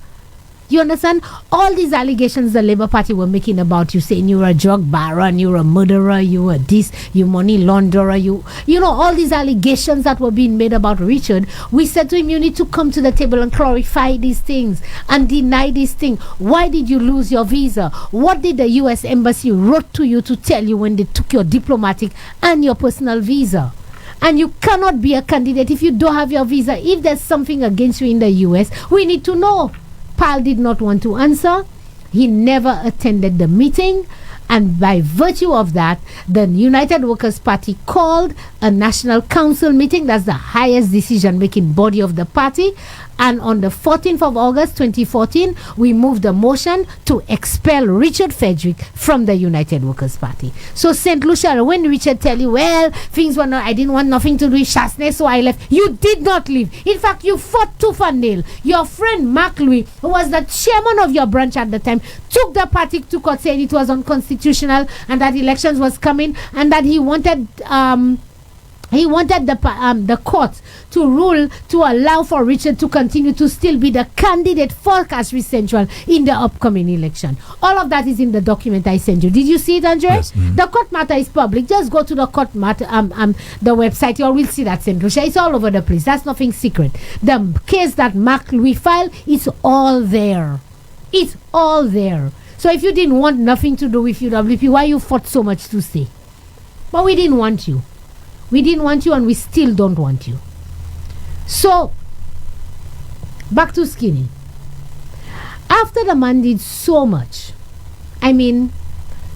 You understand? All these allegations the Labour Party were making about you, saying you were a drug baron, you were a murderer, you were this, you money launderer, you know, all these allegations that were being made about Richard. We said to him, you need to come to the table and clarify these things and deny these things. Why did you lose your visa? What did the US Embassy wrote to you to tell you when they took your diplomatic and your personal visa? And you cannot be a candidate if you don't have your visa. If there's something against you in the US, we need to know. Pal did not want to answer. He never attended the meeting. And by virtue of that, the United Workers' Party called a national council meeting. That's the highest decision-making body of the party. And on the 14th of August 2014, we moved a motion to expel Richard Frederick from the United Workers' Party. So St. Lucia, when Richard tell you, well, things were not, I didn't want nothing to do with Chasney, so I left. You did not leave. In fact, you fought tooth and nail. Your friend Mark Louis, who was the chairman of your branch at the time, took the party to court saying it was unconstitutional and that elections was coming and that he wanted the court to rule to allow for Richard to continue to still be the candidate for Kasri Central in the upcoming election. All of that is in the document I sent you. Did you see it, Andre? Yes. The court matter is public. Just go to the court matter, the website. You will see that, St. Lucia. It's all over the place. That's nothing secret. The case that Mark Louis filed, it's all there. It's all there. So if you didn't want nothing to do with UWP, why you fought so much to stay? But we didn't want you. We didn't want you and we still don't want you. So, back to Skinny. After the man did so much, I mean,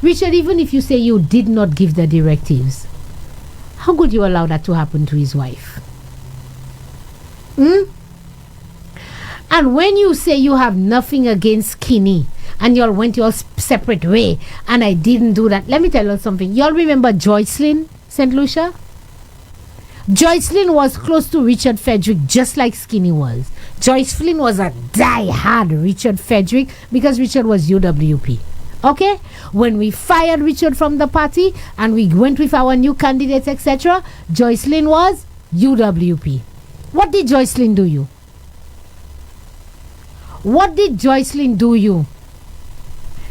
Richard, even if you say you did not give the directives, how could you allow that to happen to his wife? And when you say you have nothing against Skinny and y'all went your separate way and I didn't do that, let me tell you something. Y'all remember Joycelyn, St. Lucia? Joycelyn was close to Richard Frederick just like Skinny was. Joycelyn was a die-hard Richard Frederick because Richard was UWP. Okay? When we fired Richard from the party and we went with our new candidates, etc., Joycelyn was UWP. What did Joycelyn do you? What did Joycelyn do you?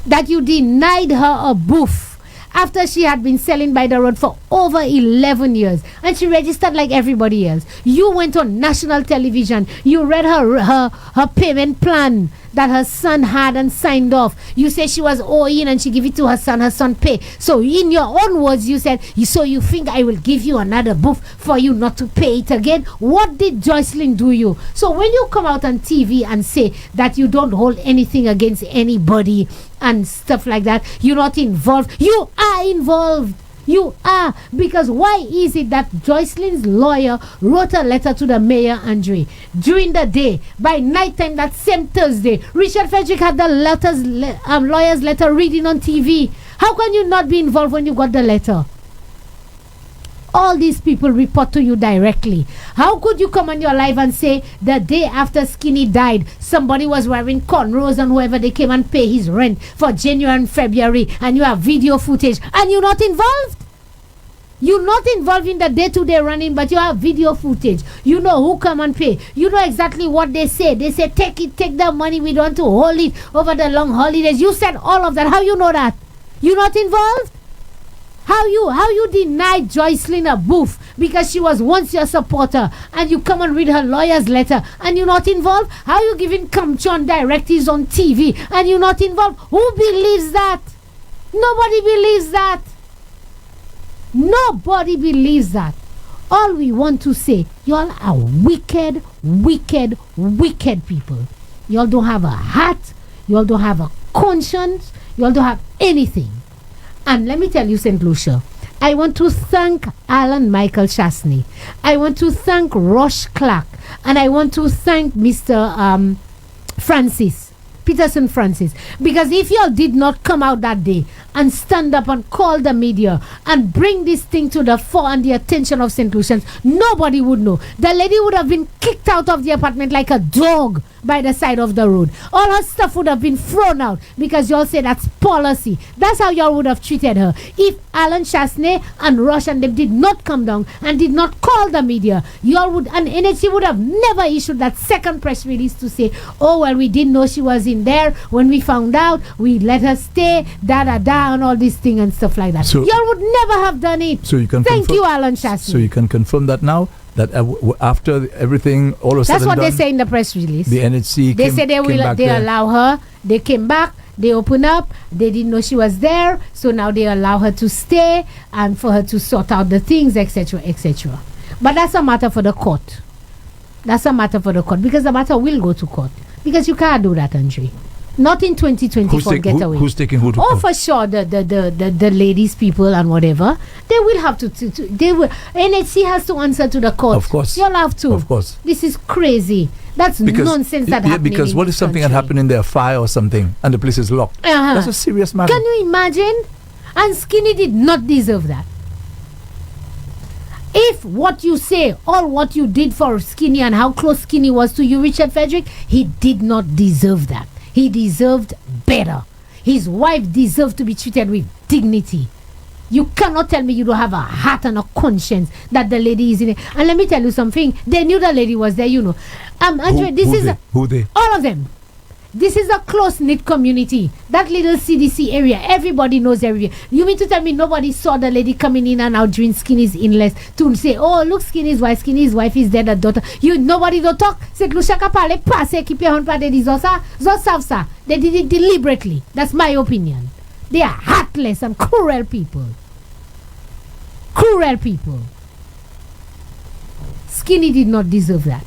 That you denied her a booth after she had been selling by the road for over 11 years and she registered like everybody else. You went on national television. You read her payment plan that her son had and signed off. You said she was owing and she gave it to her son pay. So in your own words you said, so you think I will give you another booth for you not to pay it again? What did Joycelyn do you? So when you come out on TV and say that you don't hold anything against anybody and stuff like that, you're not involved. You are involved. You are. Because why is it that Joycelyn's lawyer wrote a letter to the mayor, Andre, during the day? By night time, that same Thursday, Richard Frederick had the lawyer's letter reading on TV. How can you not be involved when you got the letter? All these people report to you directly. How could you come on your live and say the day after Skinny died, somebody was wearing cornrows and whoever they came and pay his rent for January and February, and you have video footage and you're not involved? You're not involved in the day-to-day running, but you have video footage. You know who come and pay. You know exactly what they say. They say, take the money, we don't want to hold it over the long holidays. You said all of that. How you know that? You're not involved? How you denied Joycelyn a booth because she was once your supporter and you come and read her lawyer's letter and you're not involved? How you giving Kamchon directives on TV and you're not involved? Who believes that? Nobody believes that. Nobody believes that. All we want to say, y'all are wicked, wicked, wicked people. Y'all don't have a heart. Y'all don't have a conscience. Y'all don't have anything. And let me tell you, St. Lucia, I want to thank Alan Michael Chasney. I want to thank Roche Clark. And I want to thank Mr. Peterson Francis. Because if y'all did not come out that day and stand up and call the media and bring this thing to the fore and the attention of St. Lucians, nobody would know. The lady would have been kicked out of the apartment like a dog by the side of the road. All her stuff would have been thrown out because y'all say that's policy. That's how y'all would have treated her. If Alan Chasney and Rush and them did not come down and did not call the media, y'all would, and NHC would have never issued that second press release to say, oh, well, we didn't know she was in there. When we found out, we let her stay, and all this thing and stuff like that. So y'all would never have done it. So you can Thank you, Alan Chasney. So you can confirm that now? That after everything, all of a sudden that's what done, they say in the press release. The NHC they say they allow her. They came back. They opened up. They didn't know she was there, so now they allow her to stay and for her to sort out the things, etc., etc. But that's a matter for the court. That's a matter for the court because the matter will go to court because you can't do that, Andre. Not in 2024 getaway. Who's taking who to court? Oh, for sure, the ladies, people, and whatever. They will have to they will. NHC has to answer to the court. Of course. You'll have to. Of course. This is crazy. That's nonsense that happening. Because what if something had happened in their fire or something and the place is locked? That's a serious matter. Can you imagine? And Skinny did not deserve that. If what you say, all what you did for Skinny and how close Skinny was to you, Richard Frederick, he did not deserve that. He deserved better. His wife deserved to be treated with dignity. You cannot tell me you don't have a heart and a conscience that the lady is in it. And let me tell you something. They knew the lady was there, you know. Who they? All of them. This is a close-knit community. That little CDC area, everybody knows everywhere. You mean to tell me nobody saw the lady coming in and out during Skinny's illness to say, oh, look, Skinny's wife is dead, a daughter. Nobody don't talk. St. Lucia ka pale passe ki pe hon pa de di zosa. Zosa. They did it deliberately. That's my opinion. They are heartless and cruel people. Cruel people. Skinny did not deserve that.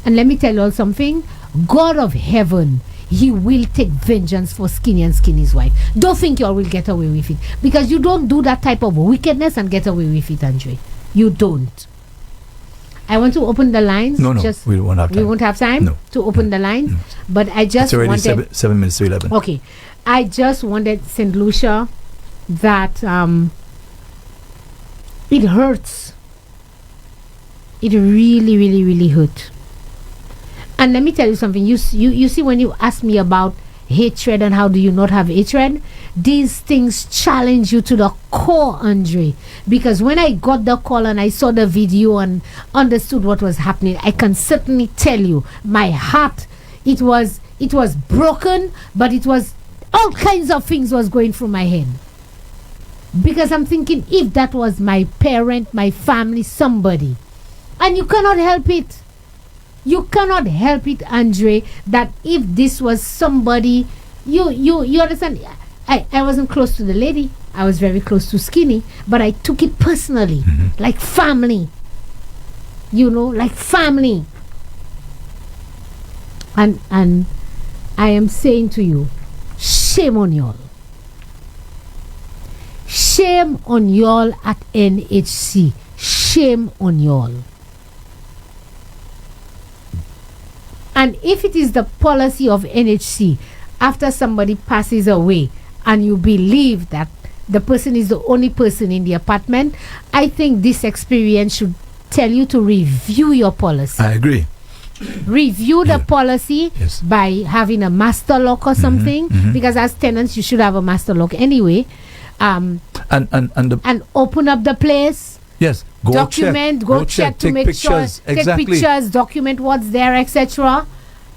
And let me tell you all something. God of heaven, he will take vengeance for Skinny and Skinny's wife. Don't think you all will get away with it, because you don't do that type of wickedness and get away with it, Andre. You don't. I want to open the lines. No, we won't have time. We won't have time to open the lines. But I just it's already wanted 7 minutes to 11. Okay, I just wanted St. Lucia that it hurts. It really, really, really hurt. And let me tell you something. You see, when you ask me about hatred and how do you not have hatred, these things challenge you to the core, Andre. Because when I got the call and I saw the video and understood what was happening, I can certainly tell you, my heart, it was broken, but it was all kinds of things was going through my head. Because I'm thinking, if that was my parent, my family, somebody, and you cannot help it. You cannot help it, Andre, that if this was somebody, you understand, I wasn't close to the lady. I was very close to Skinny, but I took it personally, like family. Like family. And I am saying to you, shame on y'all. Shame on y'all at NHC. Shame on y'all. And if it is the policy of NHC, after somebody passes away and you believe that the person is the only person in the apartment, I think this experience should tell you to review your policy. I agree. Review the policy by having a master lock or something, because as tenants you should have a master lock anyway. And open up the place. Yes. Go check to make pictures. Sure. Take pictures, document what's there, etc.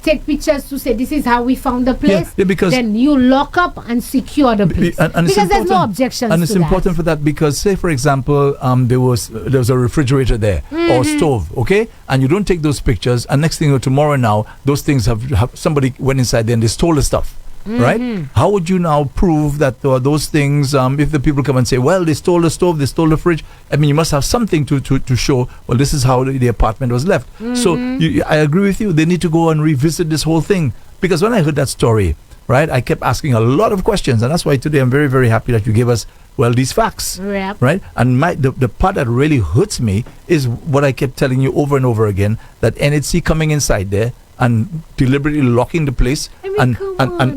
Take pictures to say this is how we found the place. Yeah, because then you lock up and secure the place. Because there's no objections. And it's important for that because, say for example, there was a refrigerator there or stove, okay, and you don't take those pictures, and next thing you know, tomorrow now those things have somebody went inside there and they stole the stuff. Right? How would you now prove that those things, if the people come and say, well, they stole the stove, they stole the fridge? I mean, you must have something to show, well, this is how the apartment was left. So I agree with you. They need to go and revisit this whole thing. Because when I heard that story, right, I kept asking a lot of questions. And that's why today I'm very, very happy that you gave us, well, these facts. Yep. Right? And the part that really hurts me is what I kept telling you over and over again, that NHC coming inside there and deliberately locking the place. And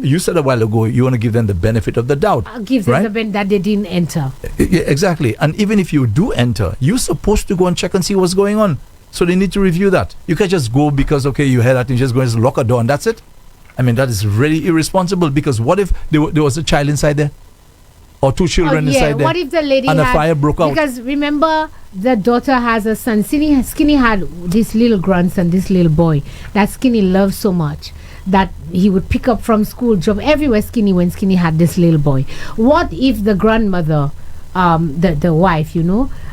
you said a while ago you want to give them the benefit of the doubt. I'll give them the benefit that they didn't enter. Yeah, exactly. And even if you do enter, you're supposed to go and check and see what's going on. So they need to review that. You can't just go because, okay, you heard that and just go and lock a door and that's it. I mean, that is really irresponsible, because what if there was a child inside there? Or two children inside there? What if the lady and a fire broke out? Because remember, the daughter has a son. Skinny had this little grandson, this little boy that Skinny loved so much that he would pick up from school, drop everywhere Skinny when Skinny had this little boy. What if the grandmother, the wife,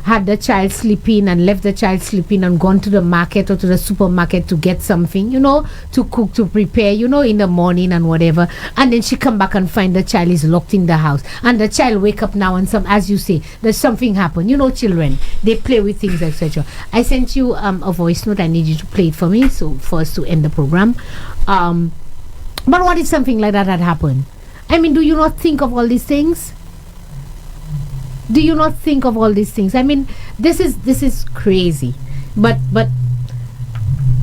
had the child sleeping and left the child sleeping and gone to the market or to the supermarket to get something, to cook, to prepare, in the morning and whatever, and then she come back and find the child is locked in the house, and the child wake up now and as you say, there's something happen. Children, they play with things, etc. I sent you a voice note. I need you to play it for me, so for us to end the program. But what if something like that had happened? I mean, do you not think of all these things? Do you not think of all these things? I mean, this is crazy. But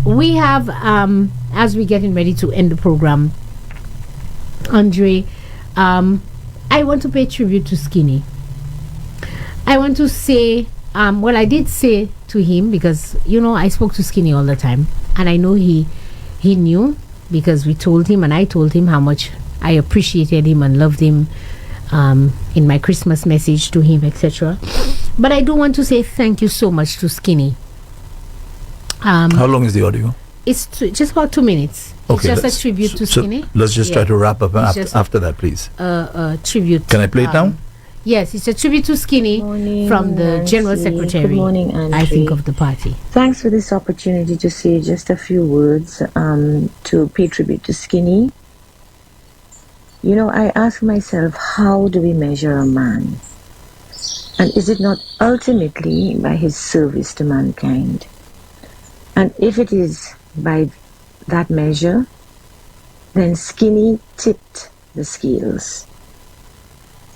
we have, as we're getting ready to end the program, Andre, I want to pay tribute to Skinny. I want to say, I did say to him, because, I spoke to Skinny all the time, and I know he knew, because we told him, and I told him how much I appreciated him and loved him, in my Christmas message to him, etc. But I do want to say thank you so much to Skinny. How long is the audio? It's just about 2 minutes. Okay, it's just a tribute to Skinny. Let's just try to wrap up after that, please. Tribute. Can I play it now? Yes, it's a tribute to Skinny from the Nancy. General Secretary, Good morning, Andre. I think, of the party. Thanks for this opportunity to say just a few words to pay tribute to Skinny. I ask myself, how do we measure a man? And is it not ultimately by his service to mankind? And if it is by that measure, Then Skinny tipped the scales.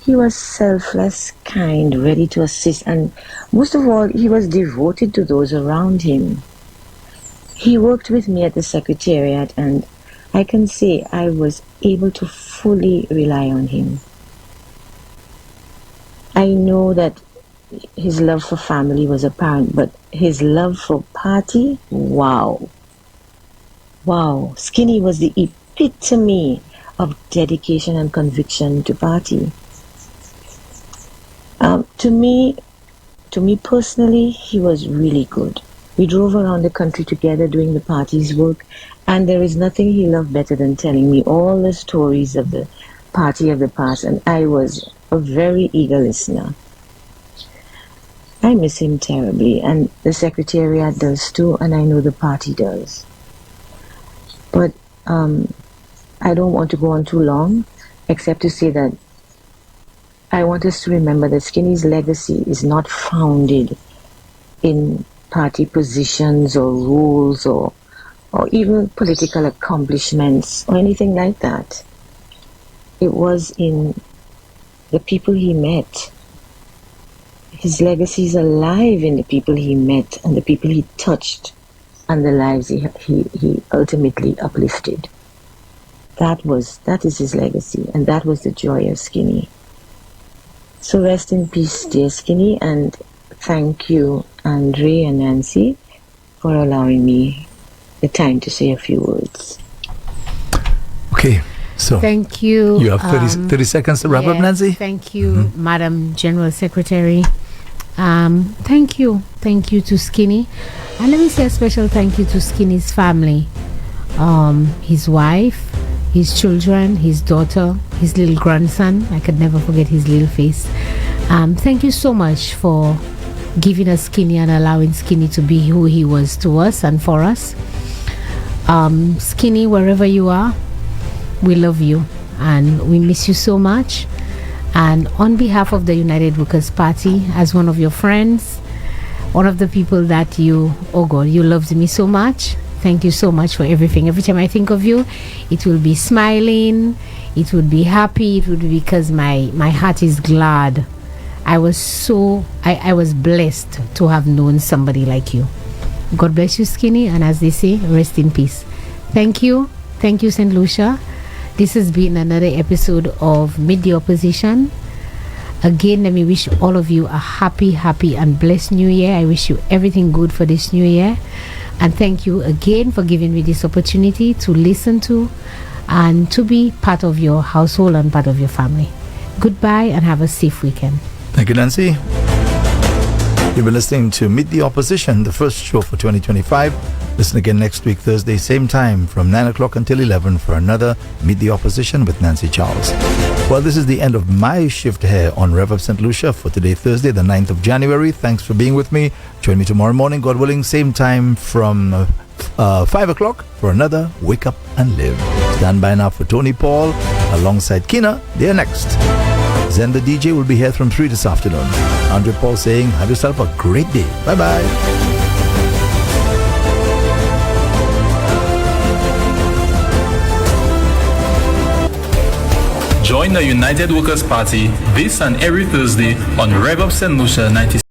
He was selfless, kind, ready to assist, and most of all, he was devoted to those around him. He worked with me at the Secretariat, and I can say I was able to fully rely on him. I know that his love for family was apparent, but his love for party, wow. Wow, Skinny was the epitome of dedication and conviction to party. To me personally, he was really good. We drove around the country together doing the party's work, and there is nothing he loved better than telling me all the stories of the party of the past, and I was a very eager listener. I miss him terribly, and the Secretariat does too, and I know the party does. But I don't want to go on too long, except to say that I want us to remember that Skinny's legacy is not founded in party positions or rules or even political accomplishments or anything like that. It was in the people he met. His legacy is alive in the people he met and the people he touched and the lives he ultimately uplifted. That is his legacy, and that was the joy of Skinny. So rest in peace, dear Skinny, and thank you, Andre and Nancy, for allowing me the time to say a few words. Okay, so Thank you. you have 30 seconds to wrap up, Nancy. Thank you, Madam General Secretary. Thank you to Skinny, and let me say a special thank you to Skinny's family, his wife, his children, his daughter, his little grandson. I could never forget his little face. Thank you so much for giving us Skinny and allowing Skinny to be who he was to us and for us. Skinny, wherever you are, we love you and we miss you so much. And on behalf of the United Workers' Party, as one of your friends, one of the people that you loved me so much. Thank you so much for everything. Every time I think of you, it will be smiling, it would be happy, it would be because my heart is glad. I was blessed to have known somebody like you. God bless you, Skinny, and as they say, rest in peace. Thank you, St Lucia. This has been another episode of Meet the Opposition. Again, let me wish all of you a happy and blessed new year. I wish you everything good for this new year. And thank you again for giving me this opportunity to listen to and to be part of your household and part of your family. Goodbye and have a safe weekend. Thank you, Nancy. You've been listening to Meet the Opposition, the first show for 2025. Listen again next week, Thursday, same time, from 9 o'clock until 11 for another Meet the Opposition with Nancy Charles. Well, this is the end of my shift here on Rev Up St Lucia for today, Thursday, the 9th of January. Thanks for being with me. Join me tomorrow morning, God willing, same time from 5 o'clock for another Wake Up and Live. Stand by now for Tony Paul alongside Kina. They're next. Zen the DJ will be here from 3 this afternoon. Andre Paul saying, have yourself a great day. Bye-bye. Join the United Workers' Party this and every Thursday on Rev Up St Lucia 96.